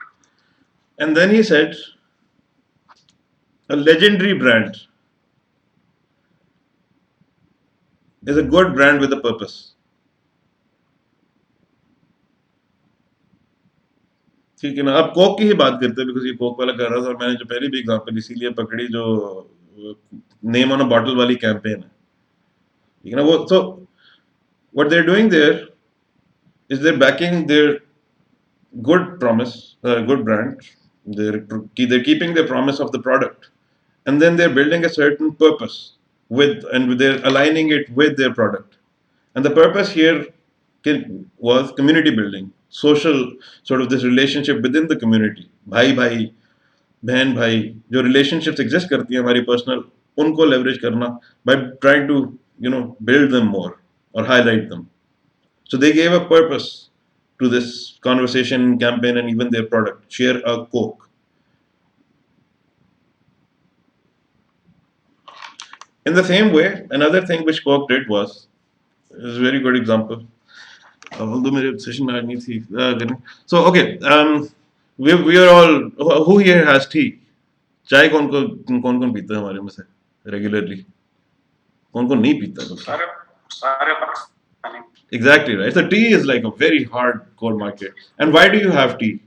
And then he said, a legendary brand is a good brand with a purpose. ठीक है ना। अब कोक की ही बात करते हैं, बिकॉज ये कोक वाला कर रहा था, और मैंने जो पहले भी एग्जांपल इसीलिए पकड़ी जो नेम ऑन अ बॉटल वाली कैंपेन है, ठीक है ना। वो so what they are doing there is they're backing their good promise, good brand. They're keeping the promise of the product, and then they're building a certain purpose and they're aligning it with their product. And the purpose here was community building, social, sort of this relationship within the community. भाई भाई, बहन भाई, जो relationships exist करती हैं हमारी personal, उनको leverage करना by trying to build them more or highlight them. So they gave a purpose to this conversation, campaign, and even their product. Share a Coke. In the same way, another thing which Coke did was It's a very good example. Although मेरे session में आज नहीं थी करने. So okay, we are all, who here has tea? चाय कौन कौन पीता है हमारे में से रेगुलरली? कौन कौन नहीं पीता? सारे सारे Pakistani. Exactly right. So tea is like a very hardcore market. And why do you have tea?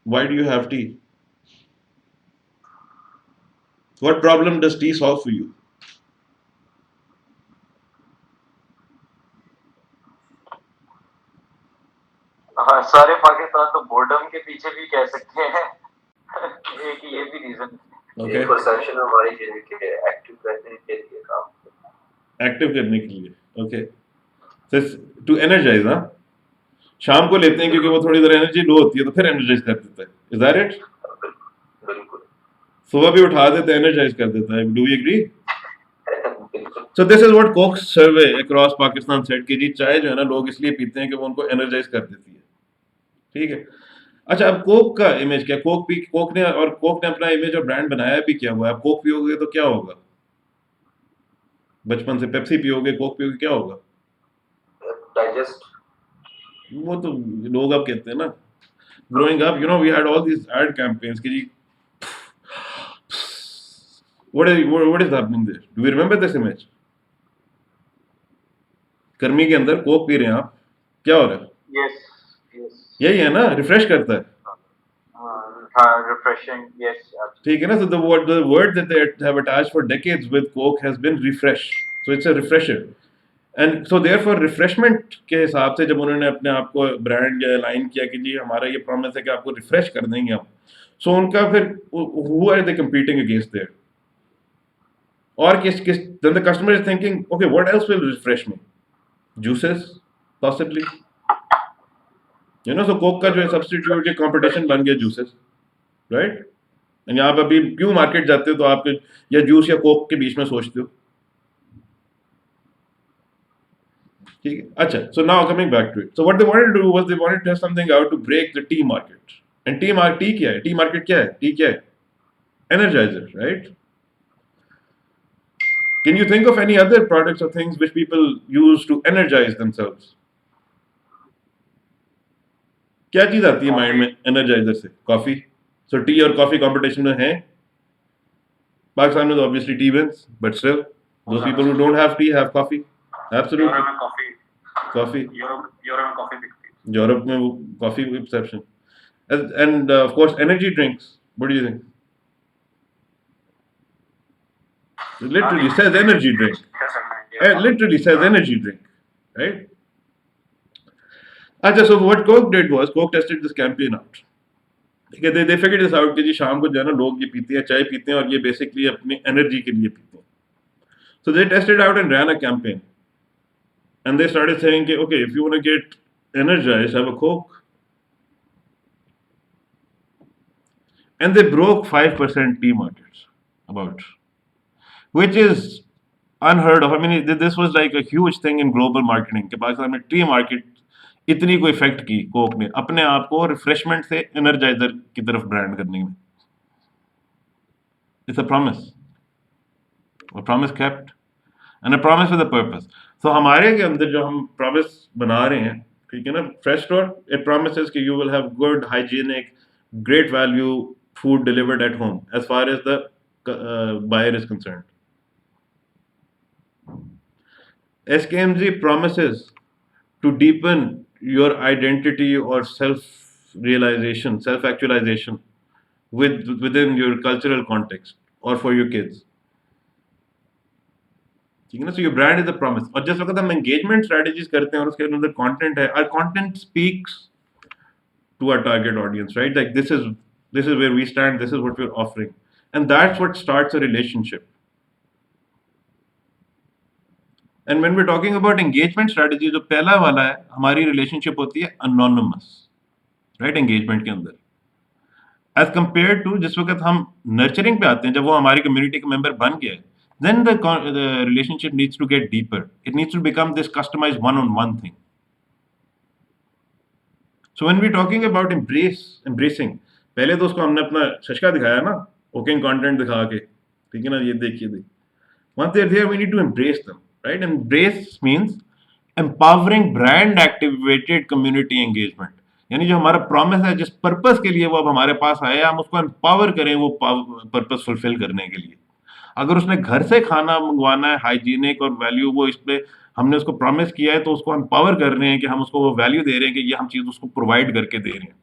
Why do you have tea? What problem does tea solve for you? हाँ, सारे पाकिस्तान तो बोर्डम के पीछे भी कह सकते हैं. एक ये भी रीजन. Okay. परसेप्शन हमारी चीज के एक्टिव करने के लिए काम. एक्टिव करने के लिए. Okay. So to energize, हाँ? शाम को लेते हैं क्योंकि वो थोड़ी देर एनर्जी लो होती है तो फिर एनर्जाइज कर देता है. Is that it? बिल्कुल. सुबह भी उठा देता है, एनर्जाइज कर देता है. Do we agree? बिल्कुल. So this is what Coke's survey across Pakistan said कि जी चाय जो है ना लोग इसलिए पीते हैं कि वो उनको एनर्जाइज कर देती है. ठीक है. अच्छा, अब कोक का इमेज क्या? कोक ने अपना इमेज और ब्रांड बनाया भी क्या हुआ है? अब कोक पियोगे तो क्या होगा? बचपन से पेप्सी पियोगे, कोक पियोगे, क्या होगा? डाइजेस्ट. वो तो लोग अब कहते हैं ना. Growing up, we had all these ad campaigns कि जी what is happening there? Do we remember this image? गर्मी के अंदर कोक पी रहे हैं आप, क्या हो रहा है? Yes, yes. यही है ना, रिफ्रेश करता है. Refreshing, yes. ठीक है ना. So the word that they have attached for decades with Coke has been refresh. So it's a refresher. And so therefore refreshment के हिसाब से जब उन्होंने अपने आप को ब्रांड या लाइन किया कि जी हमारा ये प्रॉमिस है कि आपको रिफ्रेश कर देंगे हम. So उनका फिर who are they competing against there? और किस then the customer is thinking, okay, what else will refresh me? Juices, possibly. So Coke का जो है substitute के competition बन गया juices, right? And आप अभी क्यों मार्केट जाते हो तो आप या जूस या कोक के बीच में सोचते हो. ठीक है. अच्छा, so now coming back to it. So what they wanted to do was they wanted to have something out to break the tea market. And tea क्या है? Tea market क्या है? Tea क्या है? Energizer, right? Can you think of any other products or things which people use to energize themselves? क्या चीज आती है माइंड में एनर्जाइजर से? कॉफी. So टी और कॉफी कंपटीशन में है. पाकिस्तान में तो obviously tea wins, but still those people who don't have tea have coffee. Absolutely. Europe में कॉफी. Coffee. यूरोप में कॉफी बिकती है. यूरोप में वो कॉफी की perception. And of course energy drinks. What do you think? It literally says energy drink. It literally says energy drink, right? अच्छा, so what Coke did was Coke tested this campaign out. ठीक है. They figured this out कि जी शाम को जो है ना लोग ये पीते हैं, चाय पीते हैं और ये basically अपनी energy के लिए पीते हैं. So they tested out and ran a campaign. And they started saying कि okay, if you want to get energized, have a Coke. And they broke 5% tea markets about, which is unheard of. I mean, this was like a huge thing in global marketing कि पाकिस्तान में T market इतनी को effect की Coke ने अपने आप को refreshment से एनर्जाइजर की तरफ ब्रांड करने में. It's a promise kept and a promise with a purpose. So हमारे के अंदर जो हम प्रॉमिस बना रहे हैं, ठीक है ना, फ्रेश स्टोर, इट प्रॉमिसेस कि you will have good hygienic great value food delivered at home as far as the buyer is concerned. SKMG promises to deepen your identity or self-realization, self-actualization within your cultural context or for your kids. ठीक है ना. So your brand is a promise. और जिस वक्त हम engagement strategies करते हैं और उसके अंदर content है, our content speaks to our target audience, right? Like this is where we stand, this is what we're offering. And that's what starts a relationship. And when we're talking about engagement strategy, जो पहला वाला है हमारी relationship होती है anonymous, right? Engagement के अंदर as compared to जिस वक्त हम nurturing पे आते हैं, जब वो हमारी community का member बन गया है, then the relationship needs to get deeper. It needs to become this customized one-on-one thing. So when we're talking about embracing, पहले तो उसको हमने अपना शशका दिखाया ना, ओकिंग कंटेंट दिखा के, ठीक है ना, ये देखिए. Once they're there, we need to embrace them, right? Embrace means empowering brand activated community engagement. यानी जो हमारा प्रॉमिस है, जिस पर्पस के लिए वो अब हमारे पास आए, हम उसको एम्पावर करें वो पर्पस फुलफिल करने के लिए। अगर उसने घर से खाना मंगवाना है हाइजीनिक और वैल्यू, वो इस पे हमने उसको प्रॉमिस किया है, तो उसको एम्पावर कर रहे हैं कि हम उसको वो वैल्यू दे रहे हैं कि ये हम चीज़ उसको प्रोवाइड करके दे रहे हैं।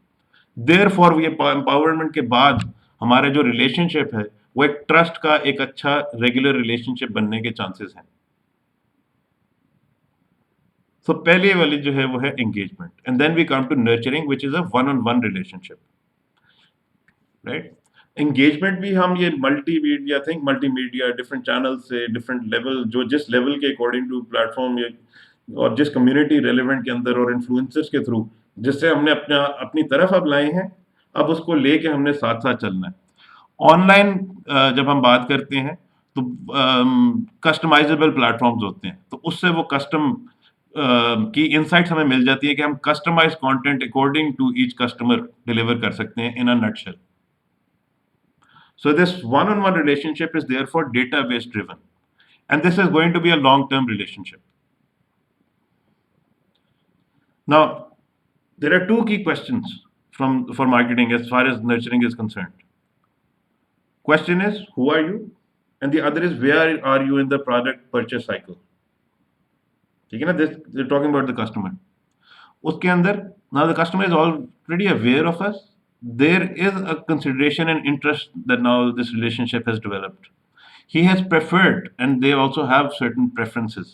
देयरफॉर ये एम्पावरमेंट के बाद हमारा जो रिलेशनशिप है वो एक ट्रस्ट का एक अच्छा रेगुलर रिलेशनशिप बनने के चांसेस हैं। सो पहले वाली जो है वो है engagement, and then we come to nurturing which is a one on one relationship, right? Engagement भी हम ये मल्टीमीडिया डिफरेंट चैनल से डिफरेंट लेवल, जो जिस लेवल के अकॉर्डिंग टू प्लेटफॉर्म और जिस कम्युनिटी रेलेवेंट के अंदर और इन्फ्लुएंसर्स के थ्रू जिससे हमने अपनी तरफ अब लाए हैं, अब उसको लेके हमने साथ साथ चलना है। ऑनलाइन जब हम बात करते हैं तो कस्टमाइजेबल प्लेटफॉर्म्स होते हैं, तो उससे वो कस्टम की इनसाइट्स हमें मिल जाती है कि हम customize content according to each customer deliver कर सकते हैं in a nutshell. So this one-on-one relationship is therefore database driven, and this is going to be a long-term relationship. Now, there are two key questions for marketing as far as nurturing is concerned. Question is, who are you? And the other is, where are you in the product purchase cycle? ठीक है ना? This they're talking about the customer. उसके अंदर now the customer is already aware of us. There is a consideration and interest that now this relationship has developed. He has preferred, and they also have certain preferences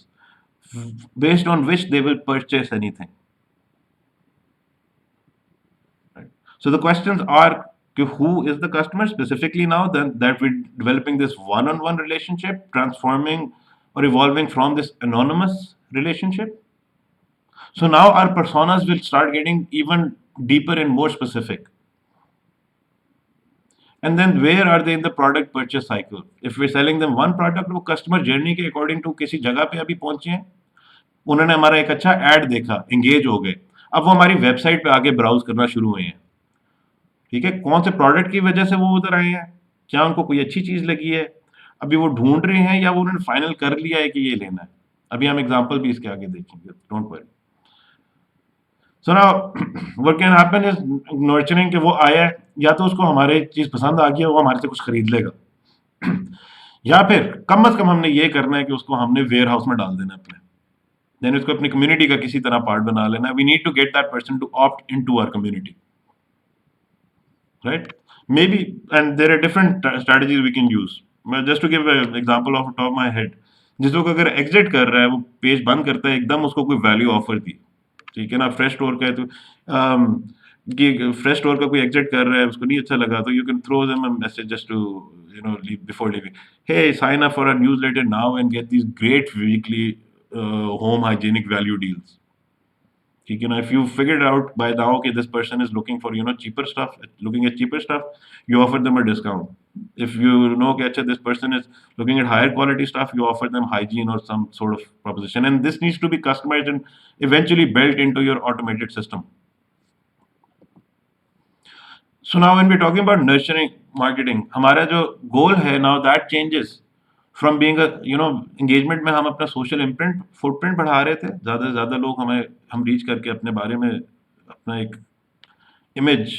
based on which they will purchase anything. Right? So the questions are, who is the customer specifically now that we're developing this one-on-one relationship, transforming or evolving from this anonymous relationship. So now our personas will start getting even deeper and more specific. And then where are they in the product purchase cycle? If we're selling them one product, वो customer journey के according to किसी जगह पे अभी पहुंचे हैं, उन्होंने हमारा एक अच्छा ad देखा, engage हो गए, अब वो हमारी वेबसाइट पे आके ब्राउज करना शुरू हुए हैं। ठीक है, कौन से प्रोडक्ट की वजह से वो उधर आए हैं, क्या उनको कोई अच्छी चीज लगी है, अभी वो ढूंढ रहे हैं या वो उन्होंने फाइनल कर लिया है कि ये लेना है। अभी हम एग्जांपल भी इसके आगे देखेंगे, don't worry. So now what can happen is nurturing, कि वो आया है, या तो उसको हमारे चीज पसंद आ गई है, वो हमारे से कुछ खरीद लेगा या फिर कम से कम हमने ये करना है कि उसको हमने वेयर हाउस में डाल देना अपने, देन उसको अपनी कम्युनिटी का किसी तरह पार्ट बना लेना। We need to get that person to opt into our community, right? Maybe, and there are different strategies we can use. Just to give an example off the top of my head, जिस लोग अगर exit कर रहा है, वो page बंद करता है एकदम, उसको कोई वैल्यू ऑफर दी, ठीक है ना? फ्रेश स्टोर का है तो कि फ्रेश स्टोर का कोई एग्जिट कर रहा है, उसको नहीं अच्छा लगा, तो you can throw them a message just to leave before leaving, hey sign up for a newsletter now and get these great weekly home hygienic value deals. You know, if you figured out by now okay this person is looking for cheaper stuff, looking at cheaper stuff, you offer them a discount. If you know okay, this person is looking at higher quality stuff, you offer them hygiene or some sort of proposition, and this needs to be customized and eventually built into your automated system. So now when we're talking about nurturing marketing, हमारा जो goal है now that changes from being a engagement में हम अपना social footprint बढ़ा रहे थे, ज़्यादा से ज़्यादा लोग हम रीच करके अपने बारे में अपना एक इमेज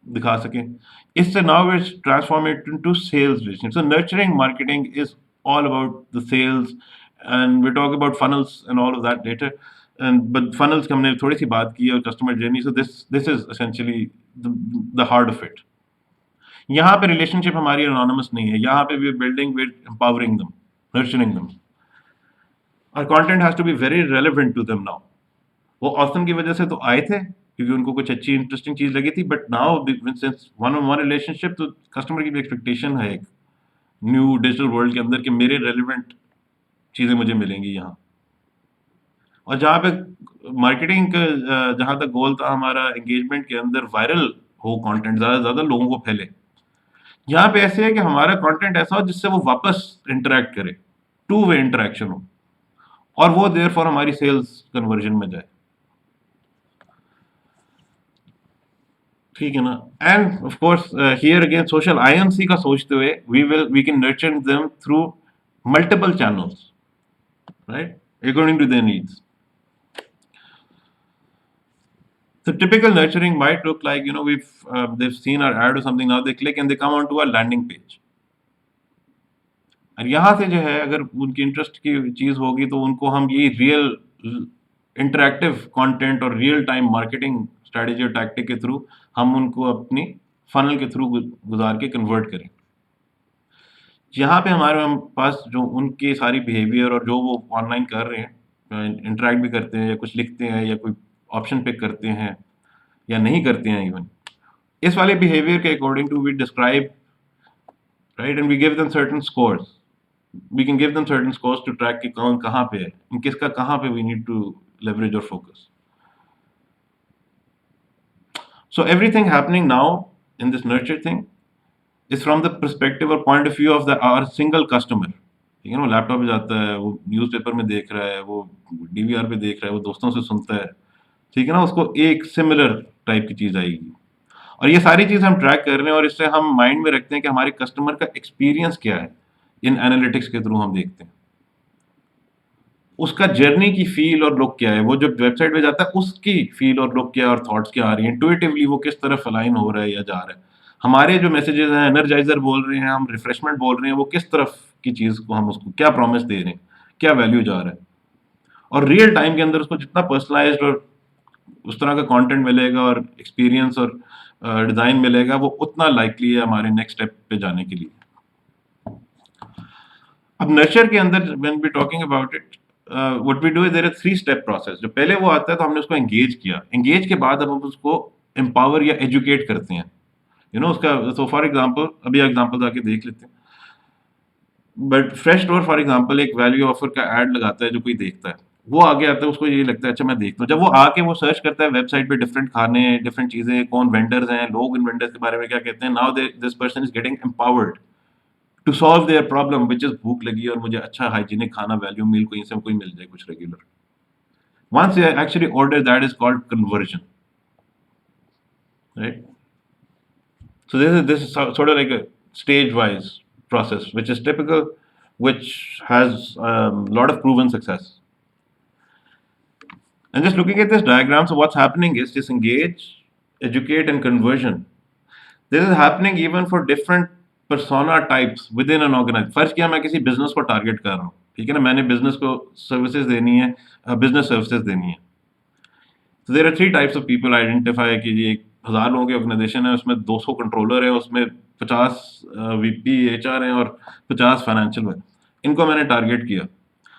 दिखा सकें। इससे now we're transform it into sales relationship. So nurturing marketing is all about the sales, and we'll talk about funnels and all of that later. But funnels की हमने थोड़ी सी बात की, और customer journey. So this is essentially the heart of it. यहाँ पे relationship हमारी anonymous नहीं है, यहाँ पे we are building with empowering them, nurturing them. Our content has to be very relevant to them now. वो ऑसम की वजह से तो आए थे क्योंकि उनको कुछ अच्छी इंटरेस्टिंग चीज लगी थी, but now since one on one relationship, तो कस्टमर की भी एक्सपेक्टेशन है एक न्यू डिजिटल वर्ल्ड के अंदर कि मेरे रेलिवेंट चीजें मुझे मिलेंगी यहाँ। और जहाँ पे मार्केटिंग का जहाँ तक गोल था हमारा एंगेजमेंट के अंदर वायरल हो, कंटेंट ज़्यादा से ज़्यादा लोगों को फैले, यहाँ पे ऐसे है कि हमारा कंटेंट ऐसा हो जिससे वो वापस इंटरेक्ट करे, टू वे इंटरेक्शन हो, और वो देयरफॉर हमारी सेल्स कन्वर्जन में जाए। ठीक है ना? And of course here again social IMC का सोचते हुए we can nurture them through multiple channels, right, according to their needs. So typical nurturing might look like, they've seen our ad or something, now they click and they come onto our landing page. और यहाँ से जो है अगर उनकी interest की चीज़ होगी तो उनको हम ये रियल इंटरैक्टिव कंटेंट और रियल टाइम मार्केटिंग स्ट्रेटजी और टैक्टिक के थ्रू हम उनको अपनी फनल के थ्रू गुजार के कन्वर्ट करें। यहाँ पे हमारे पास जो उनकी सारी बिहेवियर और जो वो ऑनलाइन कर रहे हैं, इंटरैक्ट भी करते हैं या कुछ लिखते हैं या कोई ऑप्शन पिक करते हैं या नहीं करते हैं इवन, इस वाले बिहेवियर के according to we describe, right, and we give them certain scores, we can give them certain scores to track कि कौन कहाँ पे है, किसका कहाँ पे we need to leverage or focus. So everything happening now in this nurture thing is from the perspective or point of view of our single customer. ठीक है ना, वो लैपटॉप पे जाता है, वो न्यूज़पेपर में देख रहा है, वो डीवीआर पे देख रहा है, वो दोस्तों से सुनता है, ठीक है ना, उसको एक सिमिलर टाइप की चीज़ आएगी। और ये सारी चीज़ हम ट्रैक कर रहे हैं और इससे हम माइंड में रखते हैं कि हमारे कस्टमर का एक्सपीरियंस क्या है। इन एनालिटिक्स के थ्रू हम देखते हैं उसका जर्नी की फील और लुक क्या है, वो जब वेबसाइट पे जाता है उसकी फील और लुक क्या है और थॉट्स क्या आ रही हैं, इंट्यूटिवली वो किस तरफ अलाइन हो रहा है या जा रहा है। हमारे जो मैसेजेस हैं, एनर्जाइजर बोल रहे हैं, हम रिफ्रेशमेंट बोल रहे हैं, वो किस तरफ की चीज़ को हम उसको क्या प्रॉमिस दे रहे हैं, क्या वैल्यू जा रहा है। और रियल टाइम के अंदर उसको जितना पर्सनलाइज्ड और उस तरह का कंटेंट मिलेगा और एक्सपीरियंस और डिज़ाइन मिलेगा, वो उतना लाइकली है हमारे नेक्स्ट स्टेप पे जाने के लिए। अब नर्चर के अंदर when we talking about it, what we do is there are 3 step process. जो पहले वो आता है तो हमने उसको एंगेज किया, एंगेज के बाद अब हम उसको एम्पावर या एजुकेट करते हैं, उसका। सो फॉर एग्जांपल, अभी एग्जांपल आके देख लेते हैं। But fresh store for example एक वैल्यू ऑफर का ऐड लगाता है, जो कोई देखता है, वो आगे आता है, उसको ये लगता है अच्छा मैं देखता हूँ। जब वो आके वो सर्च करता है वेबसाइट पे डिफरेंट खाने, डिफरेंट चीजें, कौन वेंडर्स हैं, लोग इन वेंडर्स के बारे में क्या कहते हैं, now this person is getting empowered to solve their problem which is भूख लगी और मुझे अच्छा हाइजीनिक खाना, वैल्यू मील कहीं से कोई मिल जाए, कुछ regular. Once you actually order, that is called conversion, right. So this is sort of like a stage-wise process, which is typical, which has a lot of proven success. And just looking at this diagram, so what's happening is disengage, educate, and conversion. This is happening even for different persona types within an organization. First किया मैं किसी business को target कर रहा हूँ, ठीक है ना, मैंने बिजनेस को सर्विसेज देनी है, बिजनेस सर्विसेज देनी है। So there are 3 types of people identify कि ये 1000 लोगों की ऑर्गेनाइजेशन है, उसमें 200 कंट्रोलर है, उसमें 50 वीपी एचआर हैं और 50 फाइनेंशियल में, इनको मैंने टारगेट किया।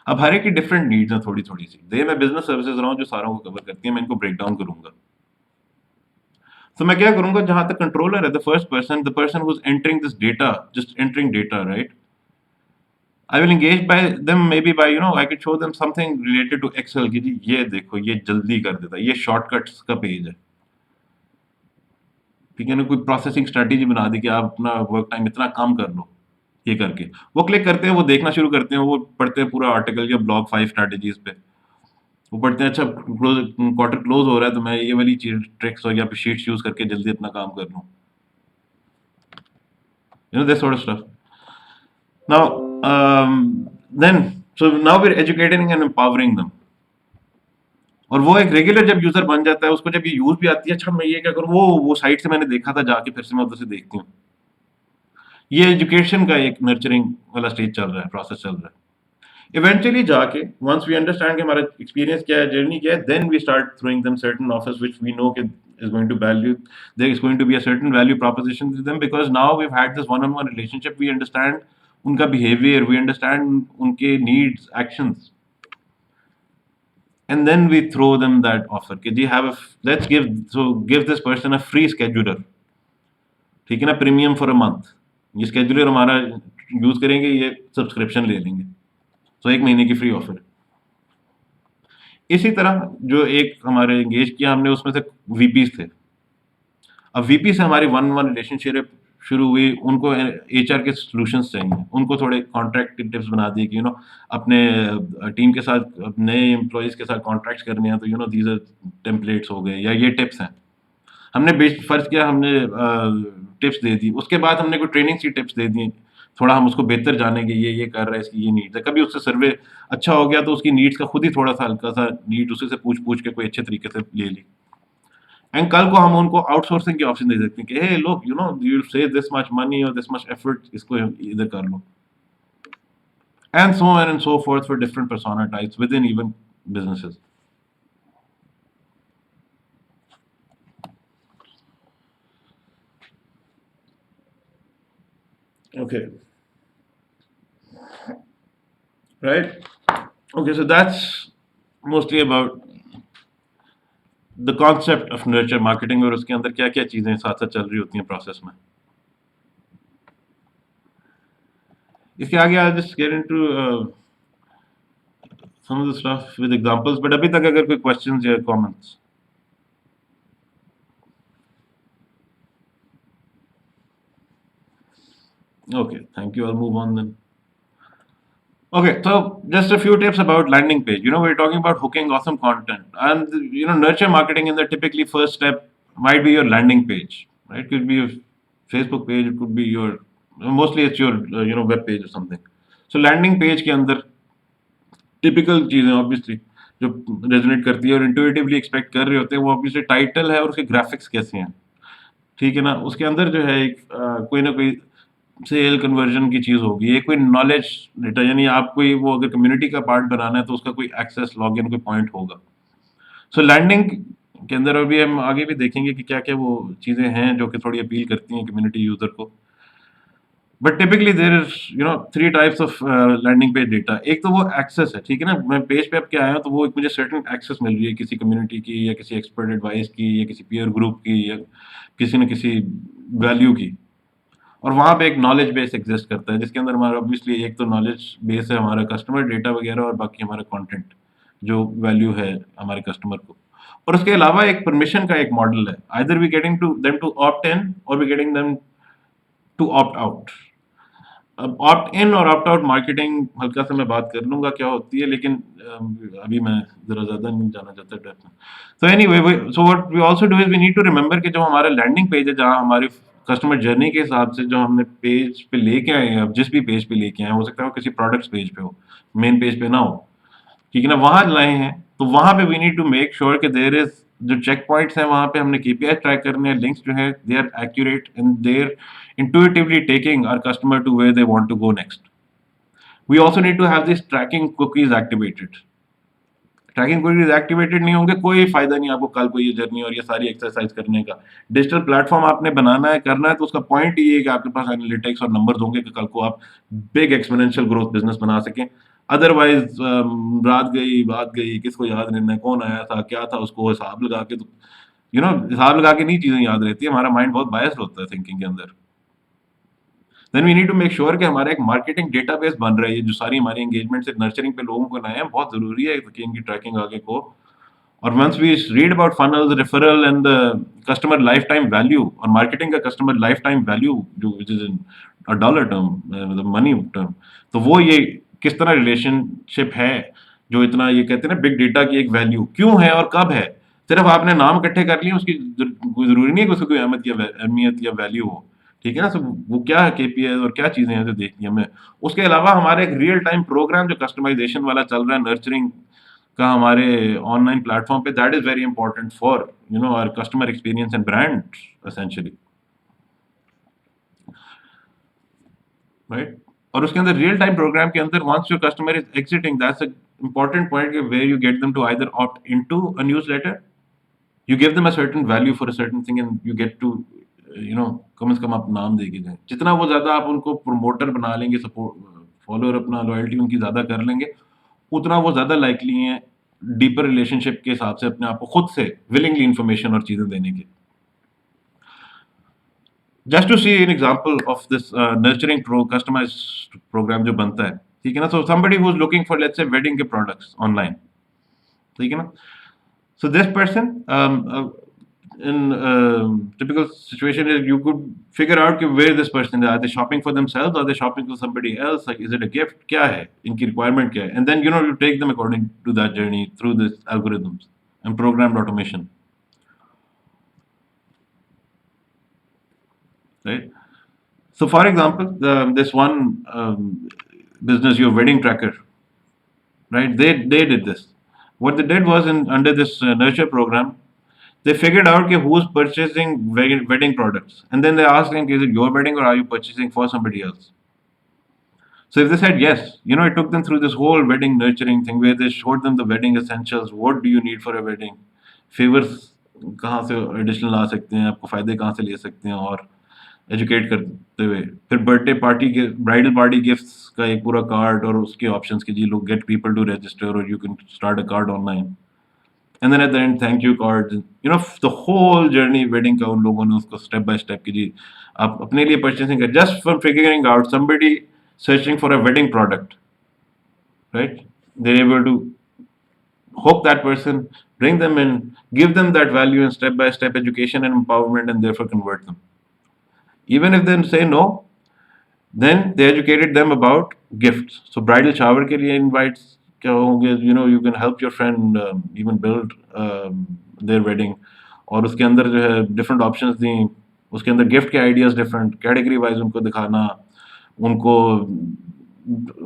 अब हर एक की डिफरेंट नीड्स हैं, थोड़ी थोड़ी सी। दे मैं बिजनेस सर्विसेज रहा हूँ जो सारों को कवर करती है, मैं इनको ब्रेक डाउन करूंगा। तो मैं क्या करूंगा, जहां तक कंट्रोलर है, the first person, the person who is entering this data, just entering data, right, I will engage by them maybe by, I could show them something related to Excel कि जी ये देखो, ये जल्दी कर देता है, ये शॉर्टकट्स का पेज है, ठीक है ना, कोई प्रोसेसिंग स्ट्रेटेजी बना दी कि आप अपना वर्क टाइम इतना कम कर लो, ये करके वो क्लिक करते हैं, वो देखना शुरू करते हैं, वो पढ़ते हैं पूरा आर्टिकल या ब्लॉग 5 स्ट्रेटेजीज पे, वो पढ़ते हैं अच्छा क्वार्टर क्लोज हो रहा है तो मैं ये वाली चीज ट्रिक्स और या फिर शीट्स यूज करके जल्दी अपना काम कर लूँ, this sort of stuff. Now, so now we're educating and empowering them. और वो एक रेगुलर जब यूजर बन जाता है, उसको जब ये यूज भी आती है, अच्छा मैं ये क्या करूँ, वो साइट से मैंने देखा था जाके, फिर से मैं उधर से देखती हूँ। ये एजुकेशन का एक नर्चरिंग वाला स्टेज चल रहा है, प्रोसेस चल रहा है। इवेंचुअली जाके वंस वी अंडरस्टैंड कि हमारा एक्सपीरियंस क्या है, जर्नी क्या है, then we start throwing them certain offers which we know कि is going to value, there is going to be a certain value proposition to them, because now we've had this one-on-one relationship, we understand उनका behavior, we understand उनके needs, actions, and then we throw them that offer कि जी have let's give this person a free scheduler, ठीक है ना, premium for a month, ये scheduler हमारा use करेंगे, ये सब्सक्रिप्शन ले लेंगे, तो 1 महीने की फ्री ऑफर। इसी तरह जो एक हमारे एंगेज किया हमने, उसमें से वीपीस थे। अब वीपी से हमारी 1-on-1 रिलेशनशिप शुरू हुई, उनको एचआर के सॉल्यूशंस चाहिए, उनको थोड़े कॉन्ट्रैक्ट टिप्स बना दिए कि अपने टीम के साथ, नए एम्प्लॉयज के साथ कॉन्ट्रैक्ट्स करने हैं तो दीज आर टेम्पलेट्स हो गए या ये टिप्स हैं। हमने फर्ज किया, हमने टिप्स दे दी, उसके बाद हमने कोई ट्रेनिंग सी टिप्स दे दी थोड़ा हम उसको बेहतर जानेंगे, ये कर रहा है, इसकी ये नीड्स है। कभी उससे सर्वे अच्छा हो गया तो उसकी नीड्स का खुद ही थोड़ा-सा हल्का-सा नीड उसी से पूछ-पूछ के कोई अच्छे तरीके से ले ली। एंड कल को हम उनको आउटसोर्सिंग की ऑप्शन दे सकते हैं कि hey look you know you save this much money और दिस मच एफर्ट, इसको इधर कर लो। And so on and so forth for different persona types within even businesses. Okay. Right? Okay, so that's mostly about the concept of nurture marketing और उसके अंदर क्या क्या चीज़ें साथ साथ चल रही होती हैं प्रोसेस में। इसके आगे I'll just get into some of the stuff with examples, but अभी तक अगर कोई questions या comments. Okay, thank you. I'll move on then. Okay, so just a few tips about landing page. You know, we're talking about hooking awesome content, and you know, nurture marketing in the typically first step might be your landing page, right? It could be your Facebook page, it could be your mostly it's your you know web page or something. So landing page के अंदर typical चीजें obviously जो resonate करती है और intuitively expect कर रहे होते हैं वो ऑब्वियसली टाइटल है और उसके ग्राफिक्स कैसे हैं, ठीक है ना। उसके अंदर जो है एक कोई ना कोई सेल कन्वर्जन की चीज़ होगी, एक कोई नॉलेज डेटा, यानी आप कोई वो अगर कम्युनिटी का पार्ट बनाना है तो उसका कोई एक्सेस लॉगिन कोई पॉइंट होगा। सो लैंडिंग के अंदर अभी हम आगे भी देखेंगे कि क्या क्या वो चीज़ें हैं जो कि थोड़ी अपील करती हैं कम्युनिटी यूज़र को। But typically there is you know 3 types of landing page data. एक तो वो एक्सेस है, ठीक है ना, मैं पेज पे अब क्या आया हूँ तो वो एक मुझे सर्टेन एक्सेस मिल रही है किसी कम्युनिटी की या किसी एक्सपर्ट एडवाइस की या किसी पीयर ग्रुप की या किसी न किसी वैल्यू की, और वहाँ पे एक नॉलेज बेस एग्जिस्ट करता है जिसके अंदर हमारा ऑब्वियसली एक तो नॉलेज बेस है हमारा कस्टमर डेटा वगैरह और बाकी हमारा कंटेंट जो वैल्यू है हमारे कस्टमर को। और उसके अलावा एक परमिशन का एक मॉडल है, either we getting to them to opt in और we getting them to opt out. अब ऑप्ट इन और ऑप्ट आउट मार्केटिंग हल्का सा मैं बात कर लूंगा क्या होती है, लेकिन अभी मैं जरा ज्यादा नहीं जाना चाहता डेप्थ में। तो anyway, so what we also do is we need to remember कि जो हमारा लैंडिंग पेज है जहां हमारी कस्टमर जर्नी के हिसाब से जो हमने पेज पे लेके आए हैं, अब जिस भी पेज पे लेके आए हैं, हो सकता है वो किसी प्रोडक्ट्स पेज पे हो, मेन पेज पे ना हो, ठीक है ना, वहां लाए हैं तो वहां पे we need to make sure कि देयर इज जो चेक पॉइंट्स हैं वहां पे हमने केपीआई ट्रैक करने हैं, लिंक्स जो है they are accurate and they are intuitively taking our customer to where they want to go next. We also need to have these tracking cookies activated. Tracking cookies activated नहीं होंगे कोई फायदा नहीं आपको कल को ये जर्नी और ये सारी एक्सरसाइज करने का। डिजिटल प्लेटफॉर्म आपने बनाना है करना है तो उसका पॉइंट ये है कि आपके पास एनालिटिक्स और नंबर्स होंगे कि कल को आप बिग एक्सपोनेंशियल ग्रोथ बिजनेस बना सकें। अदरवाइज रात गई बात गई, किसको याद रहना है, कौन आया था क्या था, उसको हिसाब लगा के तो यू नो हिसाब लगा के नहीं चीजें याद रहती है, हमारा माइंड बहुत बायस्ड होता है थिंकिंग के अंदर। Then we need to make sure कि हमारा एक मार्केटिंग डेटाबेस बन रहा है, ये जो सारी हमारी एंगेजमेंट से नर्चरिंग पे लोगों को लाए हैं बहुत जरूरी है कि इनकी ट्रैकिंग आगे को। और once we read about funnels referral and customer lifetime value, और मार्केटिंग का कस्टमर लाइफ टाइम वैल्यू जो which is in a dollar term मतलब मनी टर्म, तो वो ये किस तरह रिलेशनशिप है जो इतना ये कहते हैं ना बिग डेटा की एक वैल्यू क्यों है और कब है। सिर्फ आपने नाम इकट्ठे कर लिए उसकी कोई जरूरी नहीं है कि उसकी कोई अहमियत या वैल्यू हो, ठीक है ना। सब वो क्या है केपीआई और क्या चीजें हैं जो देखनी है हमें। उसके अलावा हमारे एक रियल टाइम प्रोग्राम जो कस्टमाइजेशन वाला चल रहा है नर्चरिंग का हमारे ऑनलाइन प्लेटफॉर्म पे, that is very important for you know our customer experience and brand essentially, right. और उसके अंदर रियल टाइम प्रोग्राम के अंदर once your customer is exiting that's a important point where you get them to either opt into a newsletter, you give them a certain value for a certain thing and you get to you know कम से कम आप नाम देके जाए। जितना वो ज्यादा आप उनको प्रोमोटर बना लेंगे, सपोर्ट फॉलोअर अपना लॉयल्टी उनकी ज्यादा कर लेंगे, उतना वो ज्यादा लाइकली हैं डीपर रिलेशनशिप के हिसाब से अपने आप को खुद से विलिंगली इंफॉर्मेशन और चीजें देने के। Just to see an example of this nurturing customised programme जो बनता है, ठीक है ना। So somebody who is looking for let's say wedding के प्रोडक्ट्स ऑनलाइन, ठीक है ना। So this person, in typical situation, is you could figure out कि where this person is. Are they shopping for themselves? Are they shopping for somebody else? Like, is it a gift? क्या है इनकी requirement क्या है? And then you know you take them according to that journey through this algorithms and programmed automation, right? So, for example, this one business, your wedding tracker, right? They did this. What they did was under this nurture program, they figured out कि who's purchasing wedding products, and then they asked them, is it your wedding or are you purchasing for somebody else? So if they said yes, it took them through this whole wedding nurturing thing where they showed them the wedding essentials. What do you need for a wedding? Favors कहाँ से additional ला सकते हैं, आपको फायदे कहाँ से ले सकते हैं, और एजुकेट करते हुए फिर बर्थडे पार्टी के ब्राइडल पार्टी गिफ्ट्स का एक पूरा कार्ड और उसके ऑप्शंस के जी लोग गेट पीपल टू रजिस्टर और you can start a card online and then at the end thank you card, the whole journey wedding का उन लोगों ने उसको स्टेप बाय स्टेप की जी आप अपने लिए परचेसिंग कर just for figuring out somebody searching for a wedding product, right? They're able to hook that person, bring them in, give them that value and step by step education and empowerment, and therefore convert them. Even if they say no, then they educated them about gifts. So bridal shower के लिए invites क्या होंगे, you can help your friend even build their wedding, और उसके अंदर जो है different options दी, उसके अंदर gift के ideas different category wise उनको दिखाना, उनको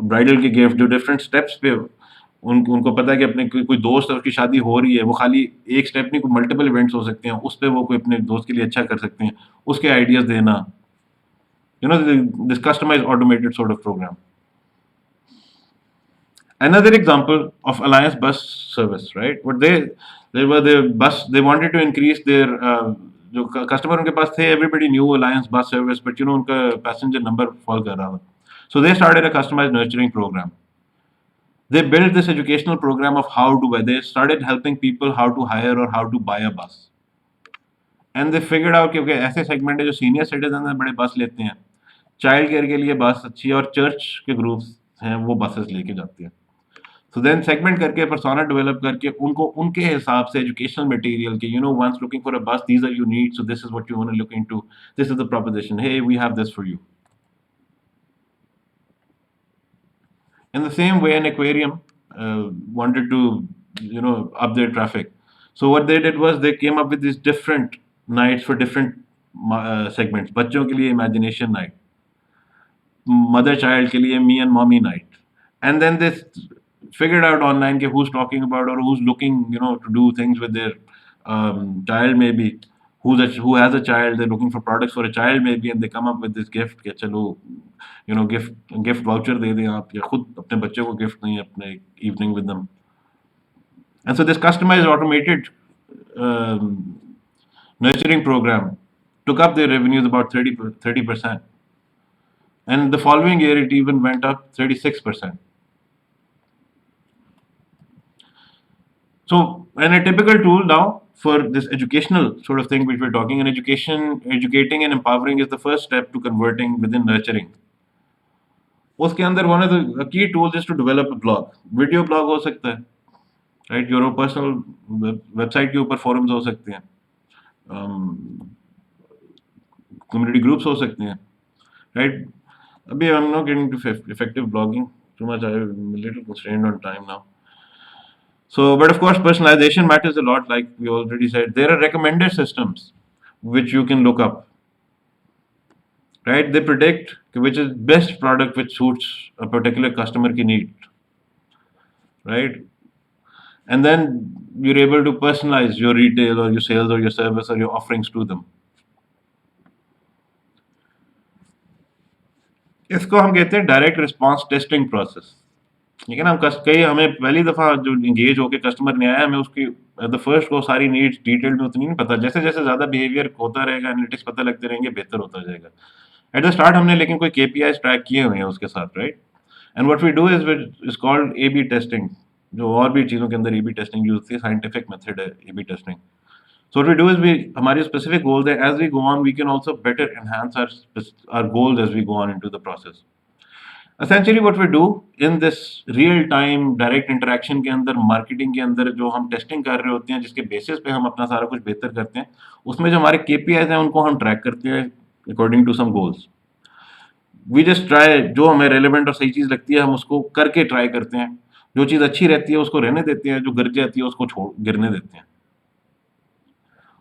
ब्राइडल के गिफ्ट जो डिफरेंट स्टेप्स पे उनको पता है कि अपने कोई दोस्त और उसकी शादी हो रही है, वो खाली एक स्टेप नहीं, कोई मल्टीपल इवेंट्स हो सकते हैं, उस पे वो कोई अपने दोस्त के लिए अच्छा कर सकते हैं, उसके आइडियाज देना, this customised automated sort of programme. Another example of Alliance bus service, right? What they were the bus, they wanted to increase their जो कस्टमर उनके पास थे, everybody knew Alliance bus service, but उनका passenger number fall कर रहा था. So they started a customized nurturing program. They built this educational program of how to buy. They started helping people how to hire or how to buy a bus. And they figured out कि okay, ऐसे segment है जो senior citizen है, बड़े बस लेते हैं, child care के लिए बस अच्छी है, और चर्च के ग्रुप्स हैं वो बसेस लेके जाते हैं. So then segment करके persona develop करके उनको उनके हिसाब से educational material के once looking for a bus, these are your needs, so this is what you want to look into, this is the proposition, hey, we have this for you. In the same way, an aquarium wanted to up their traffic. So what they did was they came up with these different nights for different segments. बच्चों के लिए imagination night, mother child के लिए me and mommy night, and then they figured out online who's talking about or who's looking to do things with their child, maybe who has a child, they're looking for products for a child maybe, and they come up with this gift कि चलो gift voucher दे दें आप, या खुद अपने बच्चे को gift नहीं, अपने evening with them. And so this customized automated nurturing program took up their revenues about 30%, and the following year it even went up 36%. So, and a typical tool now for this educational sort of thing which we're talking, and educating and empowering is the first step to converting within nurturing. उसके अंदर one of the key tools is to develop a blog. Video blog हो सकता है, right? Your personal website के ऊपर forums हो सकते हैं, community groups हो सकते हैं, right? अभी I'm not getting to effective blogging too much. I'm a little constrained on time now. So, but of course, personalization matters a lot. Like we already said, there are recommended systems which you can look up, right? They predict which is best product which suits a particular customer ki need, right? And then you're able to personalize your retail or your sales or your service or your offerings to them. इसको हम कहते हैं direct response testing process. लेकिन हम कई हमें पहली दफ़ा जो इंगेज होकर कस्टमर ने आया, हमें उसकी द फर्स्ट को सारी नीड्स डिटेल में उतनी नहीं पता. जैसे जैसे ज़्यादा बिहेवियर होता रहेगा, एनालिटिक्स पता लगते रहेंगे, बेहतर होता जाएगा. एट द स्टार्ट हमने लेकिन कोई KPIs ट्रैक किए हुए हैं उसके साथ, right? And what we do is called A/B testing. जो और भी चीज़ों के अंदर A/B टेस्टिंग यूज होती है, साइंटिफिक मेथड है A/B testing. So what we do is हमारी specific goals है, as we go on we can also better enhance our goals as we go on into the process. Essentially what we do in this real time direct interaction के अंदर, marketing के अंदर जो हम testing कर रहे होते हैं, जिसके basis पे हम अपना सारा कुछ बेहतर करते हैं, उसमें जो हमारे KPIs हैं उनको हम track करते हैं according to some goals. We just try, जो हमें relevant और सही चीज़ लगती है हम उसको करके try करते हैं, जो चीज़ अच्छी रहती है उसको रहने देते हैं, जो गिर जाती है उसको गिरने देते हैं,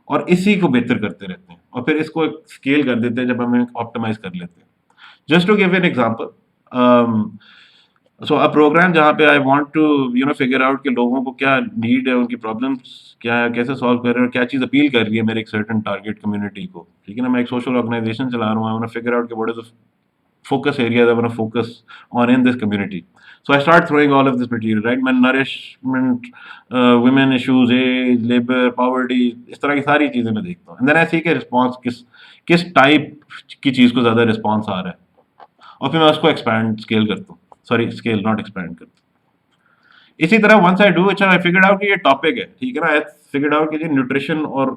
और इसी को बेहतर करते रहते हैं, और फिर इसको स्केल कर देते हैं जब हम ऑप्टिमाइज कर लेते हैं. Just to give an example, so a program जहाँ पे I want to figure out कि लोगों को क्या need है, उनकी problems क्या है, कैसे solve कर रहे हैं और क्या चीज़ appeal कर रही है मेरे एक certain target community को, ठीक है ना? मैं एक social organization चला रहा हूँ, I want to figure out कि what is the focus areas I want to focus on in this community. So I start throwing all of this material, right? मैं nourishment, women issues, age, labor, poverty, इस तरह की सारी चीज़ें मैं देखता हूँ. And then I see कि response किस type की चीज़ को ज़्यादा response आ रहा है. और फिर मैं उसको expand scale करता हूँ. Sorry, scale not expand करता हूँ. इसी तरह once I do it, I figured out कि ये topic है, ठीक है ना? I figured out कि ये nutrition और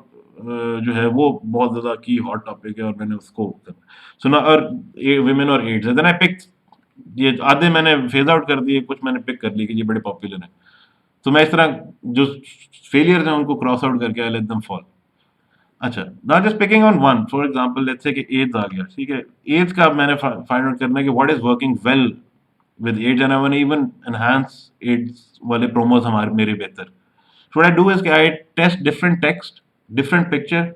जो है वो बहुत ज़्यादा की hot topic है और मैंने उसको सुना और women और AIDS है. Then I picked ये आधे मैंने फेज आउट कर दिए, कुछ मैंने पिक कर लिए कि ये बड़े पॉपुलर हैं. तो मैं इस तरह जो फेलियर्स हैं उनको क्रॉस आउट करके आई लेट देम फॉल. अच्छा, not just picking on one. For example let's say कि एड्स आ गया, ठीक है. एड्स का मैंने फाइंड आउट करना है कि what is working well with ads and I want even enhance ads वाले प्रोमोस हमारे मेरे बेहतर. So what I do is कि I test different text, different pictures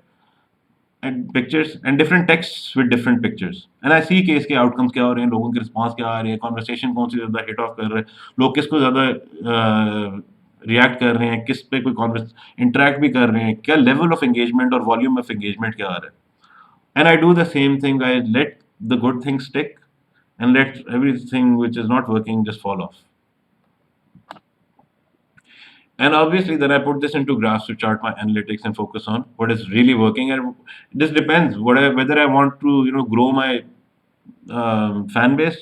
and different texts with different pictures and I see कि इसके outcomes क्या हो रहे हैं, लोगों की response क्या आ रही है, conversation कौन सी ज़्यादा hit off कर रहे हैं, लोग किसको ज़्यादा react कर रहे हैं, किस पे कोई interact भी कर रहे हैं, क्या level of engagement और volume of engagement क्या आ रहा है. And I do the same thing. I let the good things stick and let everything which is not working just fall off. And obviously, then I put this into graphs to chart my analytics and focus on what is really working. And this depends whether I want to grow my fan base,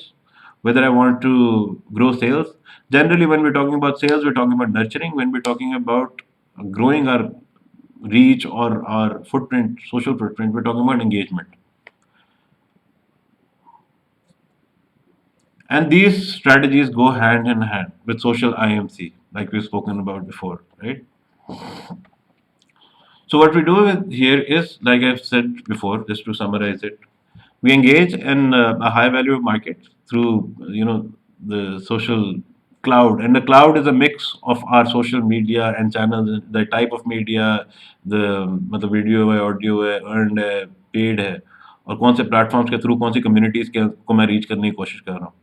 whether I want to grow sales. Generally, when we're talking about sales, we're talking about nurturing. When we're talking about growing our reach or our footprint, social footprint, we're talking about engagement. And these strategies go hand in hand with social IMC, like we've spoken about before, right? So what we do here is, like I've said before, just to summarize it, we engage in a high value market through the social cloud, and the cloud is a mix of our social media and channels, the type of media, the video है, audio है, earned है, paid है, और कौन से platforms के through कौन सी communities को मैं reach करने की कोशिश कर रहा हूँ.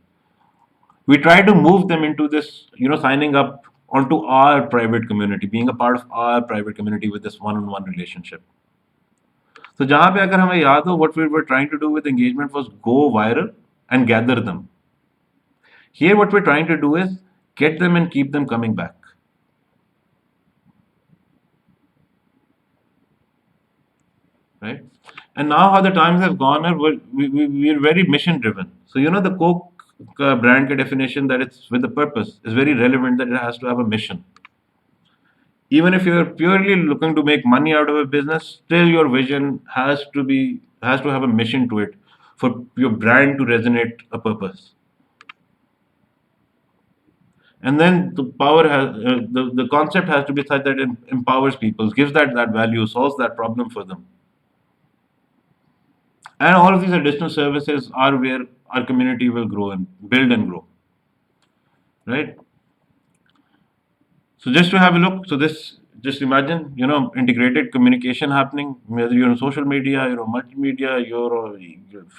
We try to move them into this, signing up onto our private community, being a part of our private community with this one-on-one relationship. So जहाँ पे अगर हमें याद हो, what we were trying to do with engagement was go viral and gather them. Here what we're trying to do is get them and keep them coming back. Right? And now how the times have gone, we're very mission driven. So the Coke brand definition that it's with a purpose is very relevant, that it has to have a mission. Even if you're purely looking to make money out of a business, still your vision has to have a mission to it for your brand to resonate a purpose. And then the power has the concept has to be such that it empowers people, gives that value, solves that problem for them. And all of these additional services are where our community will grow and build and grow. Right? So just to have a look, so just imagine, integrated communication happening, whether you're on social media, you're on multimedia, you're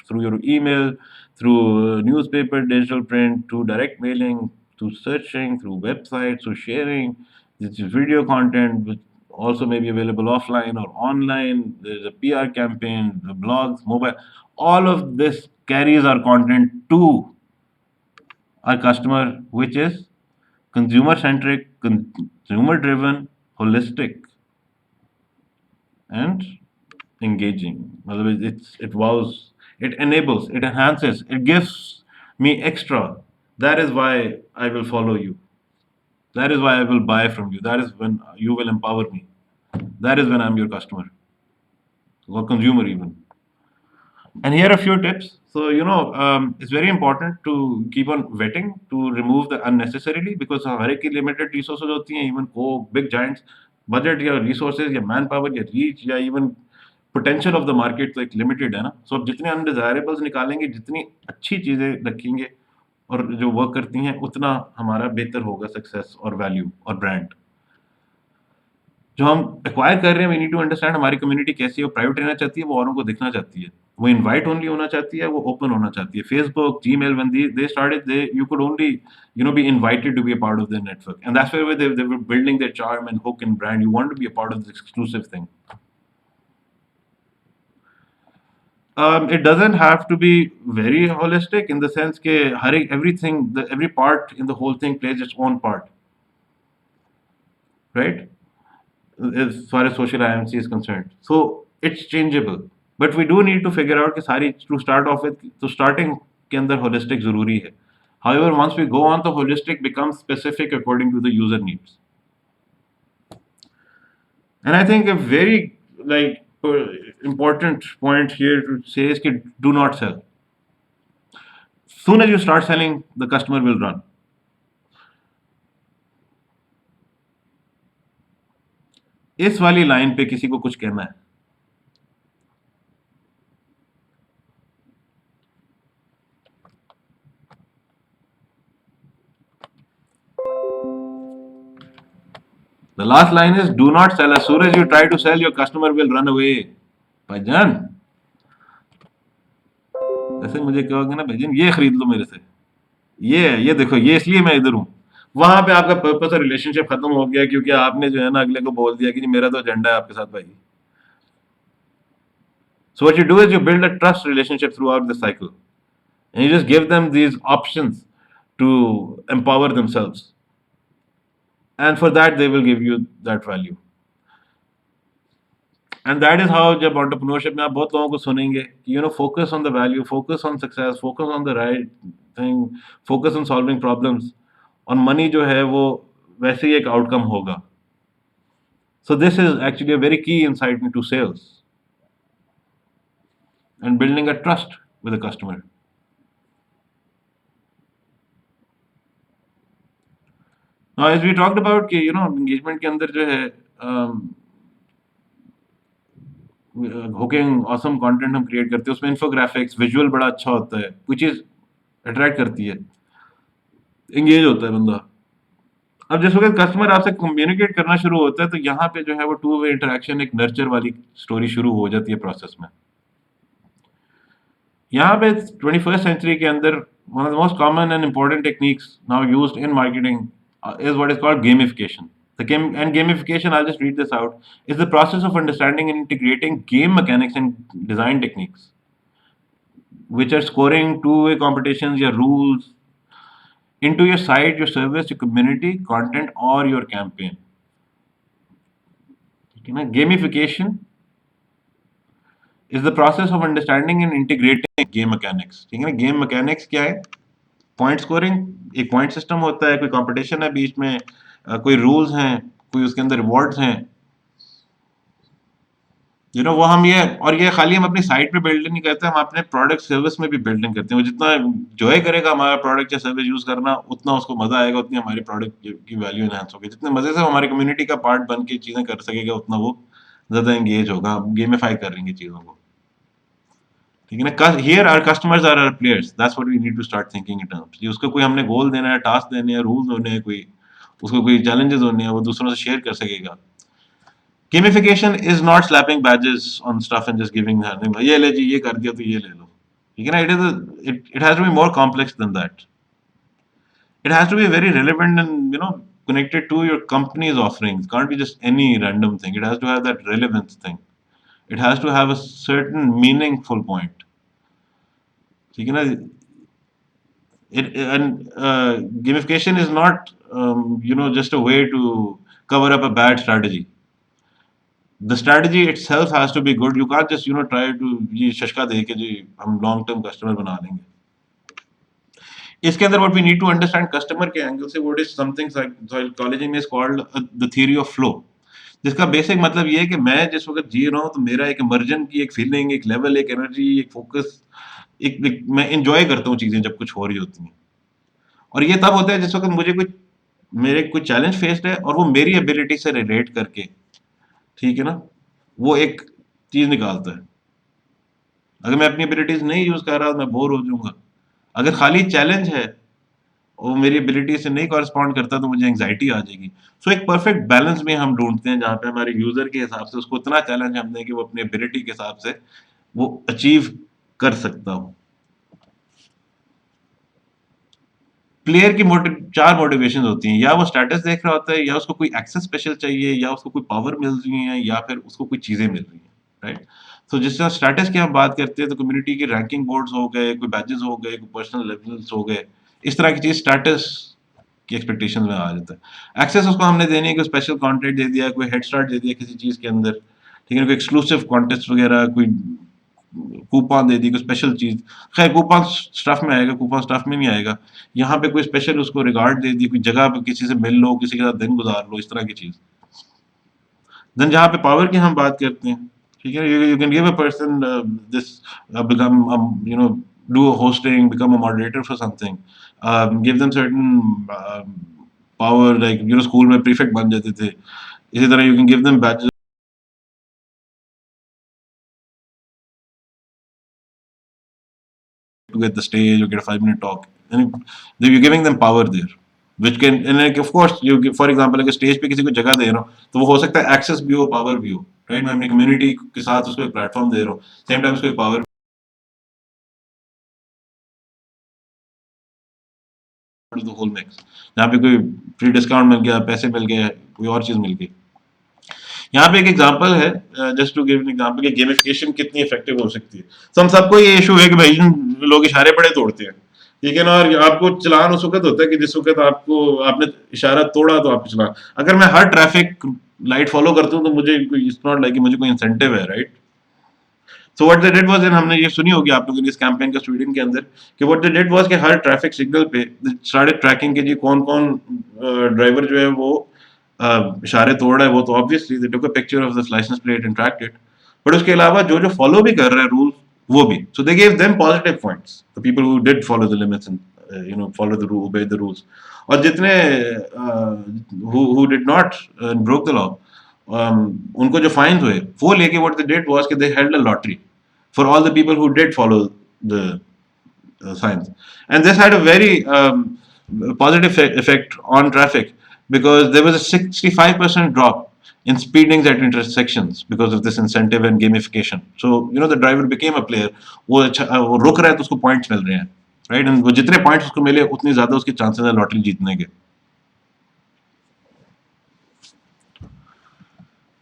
through your email, through newspaper, digital print, through direct mailing, through searching, through websites, through sharing. This is video content, which also may be available offline or online. There's a PR campaign, the blogs, mobile. All of this carries our content to our customer, which is consumer centric, consumer driven, holistic, and engaging. Otherwise, it enables, it enhances, it gives me extra. That is why I will follow you. That is why I will buy from you. That is when you will empower me. That is when I'm your customer or consumer even. And here are a few tips. So, it's very important to keep on vetting to remove the unnecessarily, because हर एक की limited resources होती हैं, even big giants, budget या resources या manpower या reach या even potential of the market तो एक limited है ना. So आप जितने undesirables निकालेंगे, जितनी अच्छी चीजें रखेंगे और जो work करती हैं, उतना हमारा बेहतर होगा success और value और brand. जो हम एक्वायर कर रहे हैं, वी नीड टू अंडरस्टैंड हमारी कम्युनिटी कैसी है, वो प्राइवेट रहना चाहती है, वो औरों को दिखना चाहती है, वो इनवाइट ओनली होना चाहती है, वो ओपन होना चाहती है। Facebook, Gmail, when they started, they you could only be invited to be a part of their network, and that's where they were building their charm and hook and brand. You want to be a part of this exclusive thing. It doesn't have to be very holistic in the sense that every part in the whole thing plays its own part, right? As far as social IMC is concerned, so it's changeable. But we do need to figure out कि सारी to start off with, तो starting के अंदर holistic ज़रूरी है. However, once we go on, the holistic becomes specific according to the user needs. And I think a very important point here to say is that do not sell. Soon as you start selling, the customer will run. इस वाली line पे किसी को कुछ कहना है? The last line is do not sell. As soon as you try to sell, your customer will run away. भाईजान, ऐसे मुझे कहोगे ना भाईजान ये खरीद लो मेरे से, ये देखो, ये इसलिए मैं इधर हूँ, वहां पे आपका पर्पस और रिलेशनशिप खत्म हो गया क्योंकि आपने जो है ना अगले को बोल दिया कि जी मेरा तो एजेंडा है आपके साथ भाई. So what you do is you build a trust relationship throughout the cycle, and you just give them these options to empower themselves, and for that they will give you that value. And that is how जब entrepreneurship में आप बहुत लोगों को सुनेंगे कि focus on the value, focus on success, focus on the right thing, focus on solving problems, और money जो है वो वैसे ही एक outcome होगा. So this is actually a very key insight into sales and building a trust with a customer. Now as we talked about कि engagement के अंदर जो है हुकिंग ऑसम कंटेंट हम क्रिएट करते हैं, उसमें इन्फोग्राफिक्स विजुअल बड़ा अच्छा होता है, कोई चीज अट्रैक्ट करती है, एंगेज होता है बंदा. अब जिस वक्त कस्टमर आपसे कम्युनिकेट करना शुरू होता है तो यहाँ पे जो है वो टू वे इंटरेक्शन, एक नर्चर वाली स्टोरी शुरू हो जाती है प्रोसेस में. यहाँ पे 21st सेंचुरी के अंदर one of the most common and important techniques now used in marketing is what is called gamification. And gamification, I'll just read this out, is the process of understanding and integrating game mechanics and design techniques, which are scoring two-way competitions or rules into your site, your service, your community, content, or your campaign. Gamification is the process of understanding and integrating game mechanics. Game mechanics क्या है? Point scoring, एक point system होता है, कोई competition है बीच में, कोई rules हैं, कोई उसके अंदर रिवॉर्ड्स हैं, वो हम ये खाली हम अपनी साइट पे बिल्डिंग नहीं करते, हम अपने प्रोडक्ट सर्विस में भी बिल्डिंग करते हैं. वो जितना एंजॉय करेगा हमारा प्रोडक्ट या सर्विस यूज करना, उतना उसको मजा आएगा, उतनी हमारी प्रोडक्ट की वैल्यू एनहांस होगी. जितने मजे से हमारी कम्युनिटी का पार्ट बन के चीजें कर सकेगा, उतना वो ज्यादा एंगेज होगा. गेमिफाई कर रहेंगे चीजों को, ठीक है ना. Here our customers are our players, that's what we need to start thinking in terms. ये उसको कोई हमने गोल देना है, टास्क देने हैं, रूल्स होने हैं, कोई उसको कोई चैलेंजेस होने हैं, वो दूसरों से शेयर कर सकेगा. Gamification is not slapping badges on stuff and just giving ये ले जी, ये कर दिया तो ये ले लो, ठीक है ना. It has to be more complex than that. It has to be very relevant and connected to your company's offerings. Can't be just any random thing. It has to have that relevance thing. It has to have a certain meaningful point. ठीक है ना. Gamification is not just a way to cover up a bad strategy. The strategy itself has to be good. You can't just try to ये शशका दे के जी हम long term customer बना लेंगे. इसके अंदर what we need to understand customer के angle से, what is something psychology में is called the theory of flow, जिसका बेसिक मतलब ये है कि मैं जिस वक्त जी रहा हूँ तो मेरा एक इमर्जन की एक फीलिंग, एक लेवल, एक एनर्जी, एक फोकस, एक मैं एंजॉय करता हूँ चीजें जब कुछ हो रही होती हैं. और ये तब होता है जिस वक्त मेरे कोई चैलेंज फेस्ड है और वो मेरी एबिलिटी से रिलेट करके, ठीक है ना, वो एक चीज निकालता है. अगर मैं अपनी एबिलिटीज नहीं यूज कर रहा मैं बोर हो जाऊंगा. अगर खाली चैलेंज है वो मेरी एबिलिटी से नहीं कॉरेस्पॉन्ड करता तो मुझे एंग्जाइटी आ जाएगी। सो एक परफेक्ट बैलेंस में हम ढूंढते हैं जहाँ पे हमारे यूजर के हिसाब से उसको उतना चैलेंज हम दें कि वो अपनी एबिलिटी के हिसाब से वो अचीव कर सकता हो। प्लेयर की चार मोटिवेशन होती हैं, या वो स्टेटस देख रहा होता है, या उसको कोई एक्सेस स्पेशल चाहिए, या उसको कोई पावर मिल रही है, या फिर उसको कोई चीजें मिल रही हैं, राइट। तो जिस तरह स्टेटस की हम बात करते हैं तो कम्युनिटी की रैंकिंग बोर्ड्स हो गए, कोई बैजेस हो गए, कोई पर्सनल लेवल्स हो गए, इस तरह की चीज स्टेटस की एक्सपेक्टेशन में आ जाता है। एक्सेस उसको हमने देने है, कोई स्पेशल कंटेंट दे दिया, कोई हेड स्टार्ट दे दिया किसी चीज के अंदर, ठीक है, कोई एक्सक्लूसिव कॉन्टेस्ट वगैरह, कोई कूपन दे दी, कोई स्पेशल चीज। खैर कूपन स्टफ में आएगा, कूपन स्टफ में नहीं आएगा। यहाँ पे कोई स्पेशल उसको रिगार्ड दे दी, कोई जगह पे किसी से मिल लो, किसी के साथ दिन गुजार लो, इस तरह की चीज। देन जहाँ पे पावर की हम बात करते हैं, ठीक है, you can give a person this become you know do a hosting, become a moderator for something, give them certain power, like school में प्रीफेक्ट बन जाते थे, इसी तरह you can give them badges to get the stage or get a 5-minute talk, and you're giving them power there, which can, and like of course you give, for example अगर stage पे किसी को जगह दे रहा हूँ तो वो हो सकता है एक्सेस भी हो, पावर भी हो, राइट। मैं अपनी कम्युनिटी के साथ उसको एक प्लेटफॉर्म दे रहा हूँ, सेम टाइम उसको एक पावर द होल मिक्स, जहाँ पे कोई फ्री डिस्काउंट मिल गया, पैसे मिल गए, कोई और चीज मिल गई। यहाँ पे एक एग्जांपल है, just to give an example, कि गेमिफिकेशन कितनी इफेक्टिव हो सकती है। तो हम सबको ये इशू है कि भाई लोग इशारे बड़े तोड़ते हैं, ठीक है ना, और आपको चलान उस वक्त होता है कि जिस वक्त आपने इशारा तोड़ा तो आपको चलान। अगर मैं हर ट्रैफिक लाइट फॉलो करता हूँ तो मुझे इट्स नॉट लाइक मुझे कोई इंसेंटिव है, right. So what they did was, हमने ये सुनी होगी आप लोगों ने इस कैंपेन का स्वीडन के अंदर, कि व्हाट दे डिड वाज कि हर ट्रैफिक सिग्नल पे स्टार्टेड ट्रैकिंग के जी कौन कौन ड्राइवर जो है वो इशारे तोड़ रहा है। वो तो obviously they took a picture of this licence plate and tracked it, but उसके अलावा जो जो फॉलो भी कर रहे हैं रूल वो भी, so they gave them positive points, the people who did follow the limits and follow the rule, obey the rules. और जितने who did not broke the law, उनको जो फाइन हुए वो लेके व्हाट दे डिड वाज कि दे held a lottery for all the people who did follow the signs, and this had a very positive effect on traffic, because there was a 65% drop in speedings at intersections because of this incentive and gamification. So the driver became a player, वो रुक रहा है तो उसको points मिल रहे हैं, right, and वो जितने पॉइंट्स उसको मिले उतनी ज्यादा उसके चांसेस है लॉटरी जीतने के,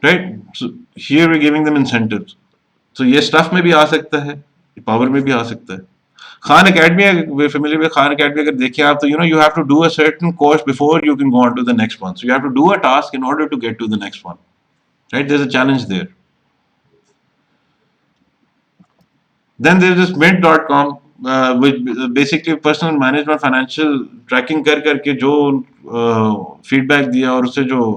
right. So here we giving them incentives. तो ये स्टफ में भी आ सकता है, पावर में भी आ सकता है। खान अकेडमी, फैमिली में खान अकेडमी अगर देखें आप तो you have to do a certain course before you can go on to the next one, so you have to do a task in order to get to the next one, right? There's a challenge there. Then there's this mint.com, which basically personal management financial tracking करके जो feedback दिया और उससे जो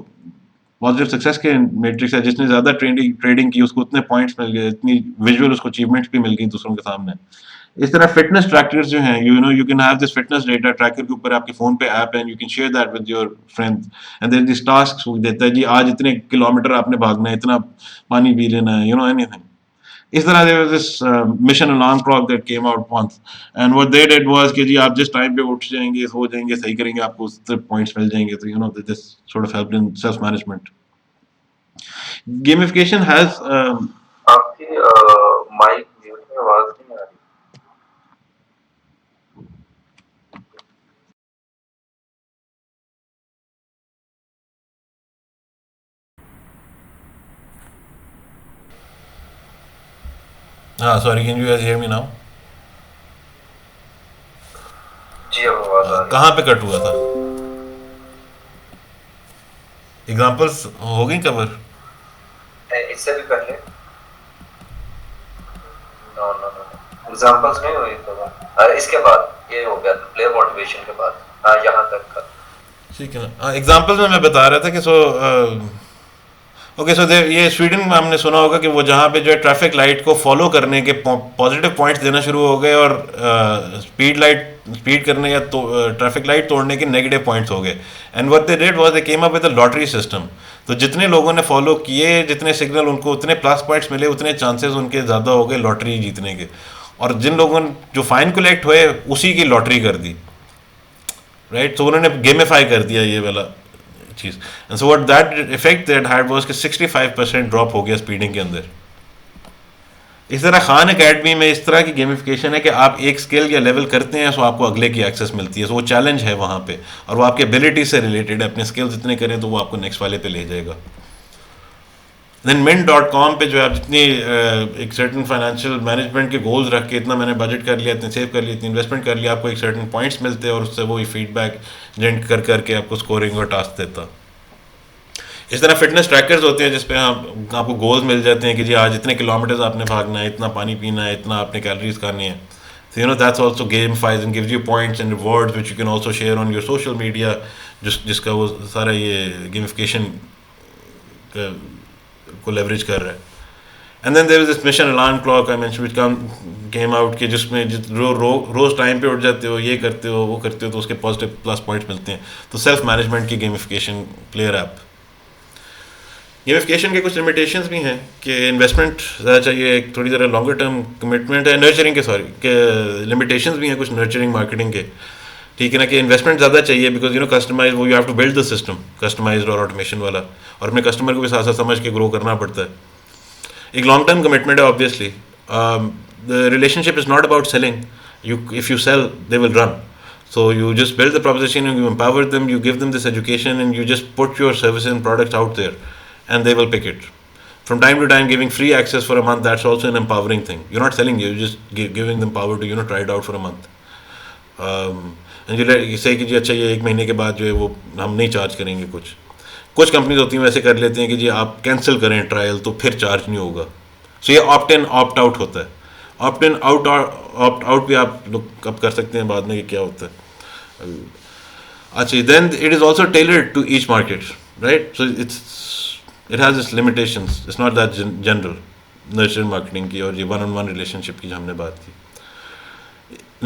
positive success के matrix है, जिसने ज्यादा ट्रेडिंग की उसको उतने पॉइंट्स मिल गए, इतनी विजुअल उसको अचीवमेंट्स भी मिल गई दूसरों के सामने। इस तरह फिटनेस ट्रैकर्स जो हैं, you can have this fitness data tracker के ऊपर आपके फोन पे ऐप है, and you can share that with your friends, and there this tasks वो देता है जी आज इतने किलोमीटर आपने भागना है, इतना पानी पी लेना है, एनीथिंग। इस तरह there was this mission alarm clock that came out once, and what they did was कि जी आप जिस टाइम पे उठ जाएंगे, सो जाएंगे, सही करेंगे, आपको उससे पॉइंट्स मिल जाएंगे। तो this sort of help in self management. Gamification has आपकी माइक म्यूट में आवाज नहीं आ रही। sorry, can you guys hear me now? जी अब आवाज आ रही कहाँ पे कट हुआ था? एग्जांपल्स हो गई कवर? है। इससे भी पहले नो नो नो एग्जांपल्स नहीं हुई तो इसके बाद ये हो गया प्लेयर मोटिवेशन के बाद यहाँ तक का। ठीक है ना, एग्जांपल्स में मैं बता रहा था कि ओके, सो ये स्वीडन में हमने सुना होगा कि वो जहाँ पे जो है ट्रैफिक लाइट को फॉलो करने के पॉजिटिव पॉइंट्स देना शुरू हो गए, और स्पीड करने या ट्रैफिक लाइट तोड़ने के नेगेटिव पॉइंट्स हो गए। And what they did was they came up with a lottery system. तो जितने लोगों ने फॉलो किए, जितने सिग्नल उनको उतने प्लस पॉइंट्स मिले, उतने चांसेस उनके ज़्यादा हो गए लॉटरी जीतने के। और जिन लोगों ने जो फाइन कलेक्ट हुए उसी की लॉटरी कर दी, राइट. तो उन्होंने गेमिफाई कर दिया ये वाला चीज़. And so what that effect that had was कि 65% ड्रॉप हो गया स्पीडिंग के अंदर. इस तरह खान एकेडमी में इस तरह की गेमिफिकेशन है कि आप एक स्किल या लेवल करते हैं, सो आपको अगले की एक्सेस मिलती है. सो वो चैलेंज है वहाँ पे, और वो आपकी एबिलिटी से रिलेटेड है. अपने स्किल्स जितने करें तो वो आपको नेक्स्ट वाले पे ले जाएगा. देन mint.com पे जो है आप जितनी एक सर्टन फाइनेंशियल मैनेजमेंट के गोल्स रख के इतना मैंने बजट कर लिया, इतने सेव कर लिया, इतनी इन्वेस्टमेंट कर लिया, आपको एक सर्टन पॉइंट्स मिलते हैं और उससे वो फीडबैक जनरेट कर करके आपको स्कोरिंग और टास्क देता. इस तरह फिटनेस ट्रैकर्स होते हैं जिसपे आपको गोल्स मिल जाते हैं कि जी आज इतने किलोमीटर्स आपने भागना है, इतना पानी पीना है, इतना आपने कैलोरीज खानी है. So you know that's also gamifies and gives you points and rewards which you can also share on your social media, जिसका वो सारा ये गेमिफिकेशन को लेवरेज कर रहा है. And then there is this mission alarm clock I mention which came out कि जिसमें रोज़ टाइम पे उठ जाते हो, ये करते हो, वो करते हो, तो उसके पॉजिटिव प्लस पॉइंट्स मिलते हैं. तो सेल्फ मैनेजमेंट की गेमिफिकेशन प्लेयर ऐप. गेमिफिकेशन के कुछ लिमिटेशंस भी हैं कि इन्वेस्टमेंट ज़्यादा चाहिए, एक थोड़ी ज़रा लॉन्गर टर्म कमिटमेंट है. नर्चरिंग के लिमिटेशंस भी हैं कुछ नर्चरिंग मार्केटिंग के, ठीक है ना, कि इन्वेस्टमेंट ज़्यादा चाहिए बिकॉज यू नो कस्टमाइज वो you have to build the system customised और ऑटोमेशन वाला, और अपने कस्टमर को भी साथ साथ समझ के ग्रो करना पड़ता है. एक लॉन्ग टर्म कमिटमेंट है obviously. The relationship is not about selling. If you sell they will run. So you just build the proposition and you empower them, you give them this education and you just put your services and products out there and they will pick it. From time to time giving free access for a month, that's also an empowering thing. You're not selling, you're just giving them power to try it out for a month. And you say कि जी अच्छा ये 1 महीने के बाद जो है वो हम नहीं चार्ज करेंगे. कुछ कंपनीज होती हैं वैसे कर लेते हैं कि जी आप कैंसिल करें ट्रायल तो फिर चार्ज नहीं होगा. सो ये ऑप्ट इन ऑप्ट आउट होता है. ऑप्ट इन ऑप्ट आउट भी आप लोग अब कर सकते हैं बाद में कि क्या होता है. अच्छा, then it is also tailored to each market, right? So it has its limitations. It's not that general. Nurture marketing की और ये one-on-one relationship की जो हमने बात की.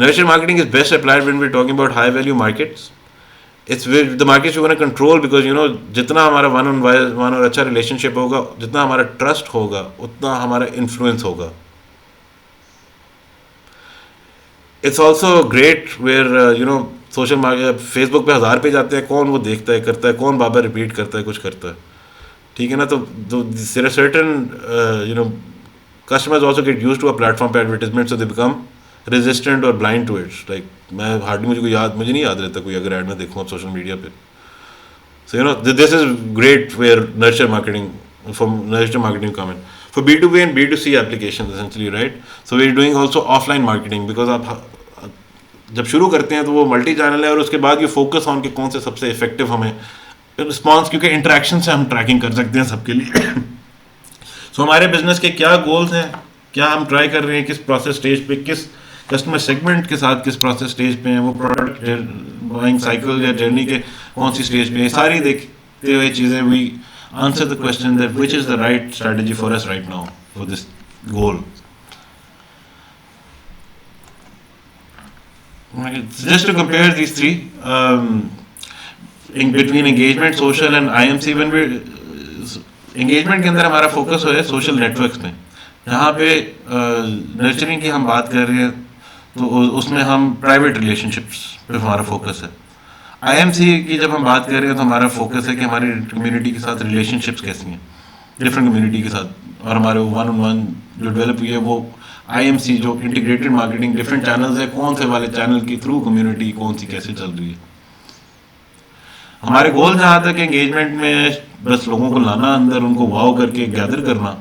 Nurture marketing is best applied when we're talking about high value markets. It's with the markets you want to control because जितना हमारा one-on-one और अच्छा relationship होगा, जितना हमारा trust होगा, उतना हमारा influence होगा. It's also great where social market Facebook पे 1000 पे जाते हैं, कौन वो देखता है करता है, कौन बाबा रिपीट करता है कुछ करता है, ठीक है ना. तो there are certain customers also get used to a platform पे advertisement, so they become resistant और ब्लाइंड टू इट. लाइक मैं हार्डली मुझे नहीं याद रहता कोई अगर ऐड में देखूँ सोशल मीडिया पे. So this is great where nurture marketing come in for B2B and B2C application essentially, right. So we are doing also offline marketing because आप जब शुरू करते हैं तो वो मल्टी चैनल है और उसके बाद ये फोकस ऑन के कौन से सबसे इफेक्टिव हमें रिस्पॉन्स, क्योंकि इंटरेक्शन से हम ट्रैकिंग कर सकते हैं सबके लिए. सो हमारे बिजनेस के क्या गोल्स हैं, क्या हम ट्राई कर रहे हैं, किस प्रोसेस स्टेज पे, किस कस्टमर सेगमेंट के साथ किस प्रोसेस स्टेज पे हैं, वो प्रोडक्ट बाइंग साइकिल या जर्नी के कौन सी स्टेज पे है, सारी देखते हुए चीज़ें we answer the question that which is the right strategy for us right now for this goal. Just to compare these three, in between engagement, social and IMC, when we engagement के अंदर हमारा focus है social networks में. यहाँ पे nurturing की हम बात कर रहे हैं तो उसमें हम प्राइवेट रिलेशनशिप्स पे हमारा फोकस है. IMC की जब हम बात कर रहे हैं तो हमारा फोकस है कि हमारी कम्युनिटी के साथ रिलेशनशिप्स कैसी हैं डिफरेंट कम्युनिटी के साथ, और हमारे one-on-one जो डेवलप हुई है वो IMC जो इंटीग्रेटेड मार्केटिंग डिफरेंट चैनल्स है, कौन से वाले चैनल की थ्रू कम्युनिटी कौन सी कैसे चल रही है. हमारे गोल जहाँ तक एंगेजमेंट में बस लोगों को लाना अंदर, उनको वाव करके गैदर करना.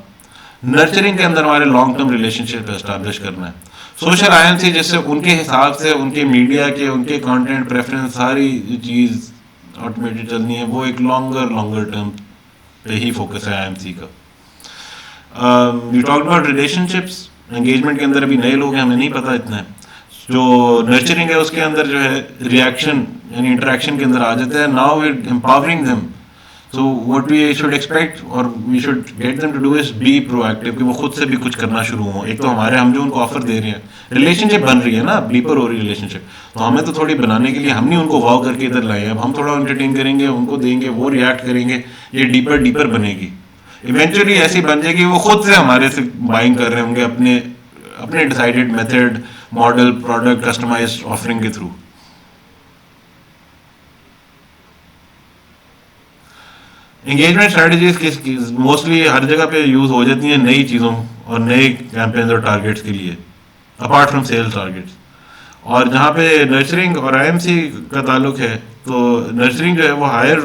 नर्चरिंग के अंदर हमारे लॉन्ग टर्म रिलेशनशिप एस्टैब्लिश करना है. सोशल IMC जिससे उनके हिसाब से उनके मीडिया के उनके कंटेंट प्रेफरेंस सारी चीज़ ऑटोमेटेड चलनी है, वो एक लॉन्गर टर्म पे ही फोकस है IMC का. We talked about relationships. Engagement के अंदर अभी नए लोग हैं, हमें नहीं पता इतना है. जो नर्चरिंग है उसके अंदर जो है रिएक्शन यानी इंटरेक्शन के अंदर आ जाता है. Now we empowering them. So what we should expect और we should get them to do is be proactive, कि वो खुद से भी कुछ करना शुरू हो. एक तो हम जो उनको ऑफर दे रहे हैं, रिलेशनशिप बन रही है ना, ब्लीपर हो रही है रिलेशनशिप, तो हमें तो थोड़ी बनाने के लिए हम नहीं उनको वाव करके इधर लाए. अब हम थोड़ा एंटरटेन करेंगे, उनको देंगे, वो रिएक्ट करेंगे, ये डीपर बनेगी. इवेंचुअली ऐसी बन जाएगी वो खुद से हमारे से बाइंग कर रहे होंगे अपने decided method, model, product, customised offering के थ्रू. एंगेजमेंट स्ट्रेटजीज मोस्टली हर जगह पे यूज़ हो जाती हैं नई चीज़ों और नए कैंपेन्स और टारगेट्स के लिए, अपार्ट फ्रॉम सेल्स टारगेट्स। और जहाँ पे नर्चरिंग और आईएमसी का ताल्लुक है, तो नर्चरिंग जो है वो हायर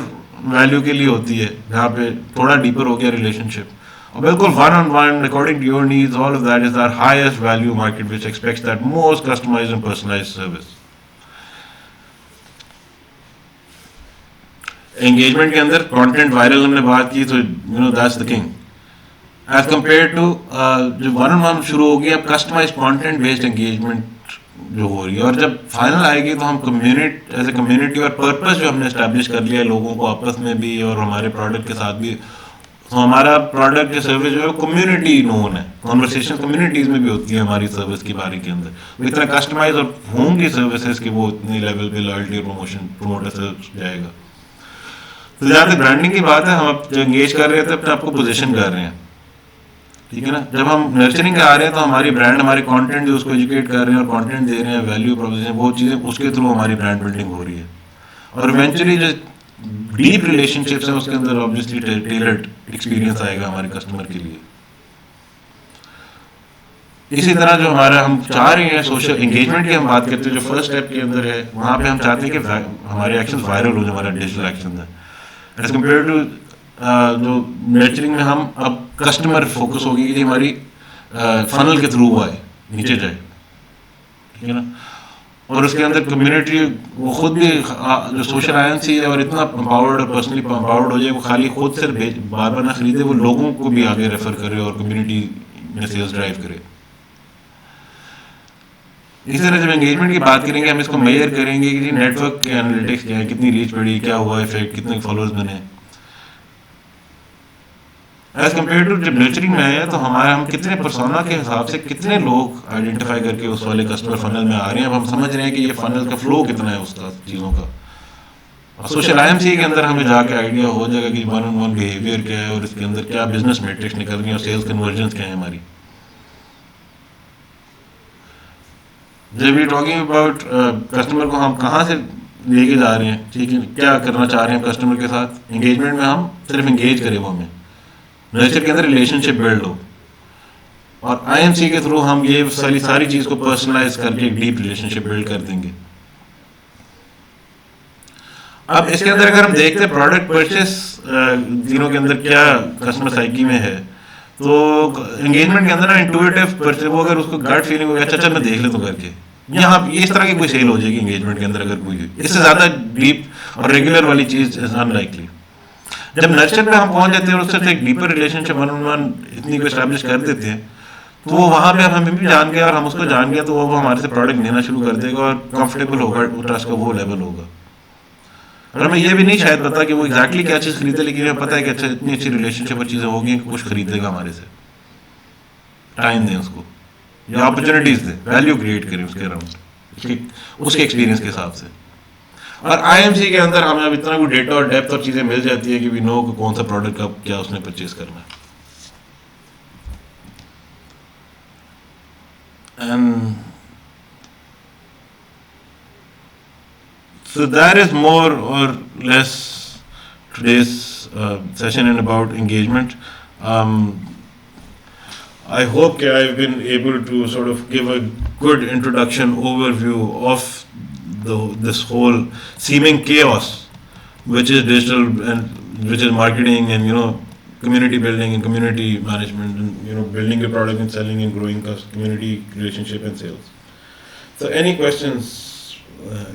वैल्यू के लिए होती है, जहाँ पे थोड़ा डीपर हो गया रिलेशनशिप, और बिल्कुल one on one according to your needs, all of that is our highest value market which expects that most customised and personalised service. Engagement के अंदर कंटेंट वायरल हमने बात की, तो you know that's the king as compare to जो one on one शुरू हो गया, अब कस्टमाइज कंटेंट बेस्ड एंगेजमेंट जो हो रही है। और जब फाइनल आएगी तो हम कम्युनिटी एज ए कम्युनिटी और पर्पस जो हमने इस्टेब्लिश कर लिया लोगों को आपस में भी और हमारे प्रोडक्ट के साथ भी, तो हमारा प्रोडक्ट या सर्विस जो है कम्युनिटी नोन है, कॉन्वर्सेशन कम्युनिटीज़ में भी होती है हमारी सर्विस के बारे के अंदर, वो इतना कस्टमाइज और होंगी सर्विसेज कि वो इतनी लेवल पे लॉयल्टी और प्रमोटर से जाएगा। तो जहाँ तक ब्रांडिंग की बात है, हम जो एंगेज कर रहे थे अपने आपको पोजीशन कर रहे हैं, ठीक है ना। जब हम नर्चरिंग आ रहे हैं तो हमारी ब्रांड, हमारे कंटेंट जो उसको एजुकेट कर रहे हैं और कंटेंट दे रहे हैं, वैल्यू प्रोपोजिशन, वो चीज़ें उसके थ्रू हमारी ब्रांड बिल्डिंग हो रही है। और इवेंचुअली जो डीप रिलेशनशिप्स हैं उसके अंदर ऑब्वियसली टेलर्ड एक्सपीरियंस आएगा हमारे कस्टमर के लिए। इसी तरह जो हमारा हम चाह रहे हैं सोशल एंगेजमेंट की हम बात करते हैं, जो फर्स्ट स्टेप के अंदर है, वहाँ पे हम चाहते हैं कि हमारे एक्शंस वायरल हो, जो हमारा डिजिटल एक्शन है, एज कम्पेयर टू जो नर्चरिंग में हम अब कस्टमर फोकस होगी कि हमारी फनल के थ्रू आए, नीचे जाए, ठीक है ना। और उसके अंदर कम्युनिटी वो खुद भी जो सोशल आईएमसी है और इतना एम्पावर्ड और पर्सनली एम्पावर्ड हो जाए, वो खाली खुद से बार बार ना खरीदे, वो लोगों को भी आगे रेफर करे और कम्युनिटी में सेल्स ड्राइव करे। इसी तरह जब एंगेजमेंट की बात करेंगे, हम इसको मेजर करेंगे कि नेटवर्क के एनालिटिक्स क्या है, कितनी रीच बढ़ी, क्या हुआ इफेक्ट, कितने फॉलोअर्स बने। एज कम्पेयर टू जब नर्चरिंग में है तो हमारे हम कितने पर्सोना के हिसाब से कितने लोग आइडेंटिफाई करके उस वाले कस्टमर फनल में आ रहे हैं, अब हम समझ रहे हैं कि ये फनल का फ्लो कितना है उसका चीज़ों का। और सोशल आईएमसी के अंदर हमें जाके आइडिया हो जाएगा कि वन ऑन वन बिहेवियर क्या है और इसके अंदर क्या बिजनेस मैट्रिक्स निकल रही है और सेल्स कन्वर्जन क्या है हमारी। जब वी टॉकिंग अबाउट कस्टमर को हम कहाँ से लेके जा रहे हैं, ठीक है, क्या करना चाह रहे हैं कस्टमर के साथ, एंगेजमेंट में हम सिर्फ एंगेज करें वो हमें, नर्चर के अंदर रिलेशनशिप बिल्ड हो, और आईएमसी के थ्रू हम ये सारी चीज़ को पर्सनलाइज करके एक डीप रिलेशनशिप बिल्ड कर देंगे। अब इसके अंदर अगर हम देखते हैं प्रोडक्ट परचेस दिनों के अंदर क्या कस्टमर साइकी में है, तो एंगेजमेंट के अंदर ना इंट्यूटिव परचेस, वो अगर उसको गट फीलिंग हो गया, अच्छा चल मैं देख लेता हूँ करके, यहाँ इस तरह की कोई सेल हो जाएगी एंगेजमेंट के अंदर अगर कोई, इससे ज़्यादा डीप और रेगुलर वाली चीज़ इज अनलाइकली। जब नर्चर पे हम पहुंच जाते हैं और उससे एक deeper relationship one on one इतनी को एस्टैब्लिश कर देते हैं, तो वो वहाँ पे हमें भी जान गया और हम उसको जान गया, तो वो हमारे से प्रोडक्ट लेना शुरू कर देगा और कंफर्टेबल होगा, ट्रस्ट का वो लेवल होगा। और हमें ये भी नहीं शायद पता कि वो एग्जैक्टली क्या चीज़ खरीदे, लेकिन हमें पता है कि अच्छा इतनी अच्छी रिलेशनशिप और चीज़ें होगी, कुछ खरीदेगा हमारे से। टाइम दें उसको, या अपॉर्चुनिटीज़ दें, वैल्यू क्रिएट करें उसके अराउंड, उसके एक्सपीरियंस के हिसाब से। और आईएमसी के अंदर हमें अब इतना कोई डेटा और डेप्थ और चीज़ें मिल जाती है कि वी नो कि कौन सा प्रोडक्ट कब क्या उसने परचेज करना है। And so that is more or less today's session and about engagement. I hope that I've been able to sort of give a good introduction overview of this whole seeming chaos, which is digital and which is marketing and community building and community management and building your product and selling and growing community relationship and sales. So any questions?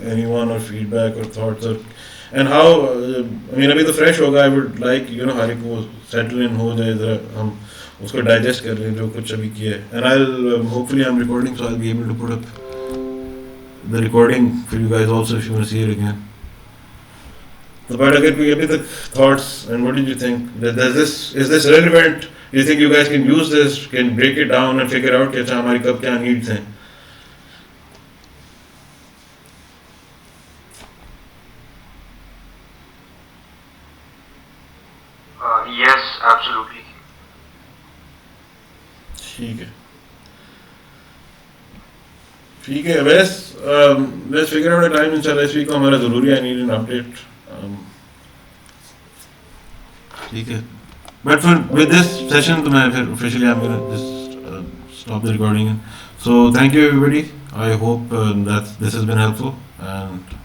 Anyone or feedback or thoughts and how I mean अभी तो fresh होगा, I would like हर एक वो settle in हो जाए, जरा हम उसको digest कर लें जो कुछ अभी किया है, and I'll hopefully I'm recording so I'll be able to put up the recording for you guys also if you want to see it again. तो but अगर कोई अभी तक thoughts and what did you think, is this relevant, do you think you guys can use this, can break it down and figure out कि अच्छा हमारी कब क्या needs हैं? Yes, absolutely. ठीक है let's figure out a time इंशाल्लाह इस वीक को हमारा ज़रूरी है, I need an update. ठीक है. But with this session, तो मैं फिर officially I'm gonna just stop the recording. So thank you everybody. I hope that this has been helpful and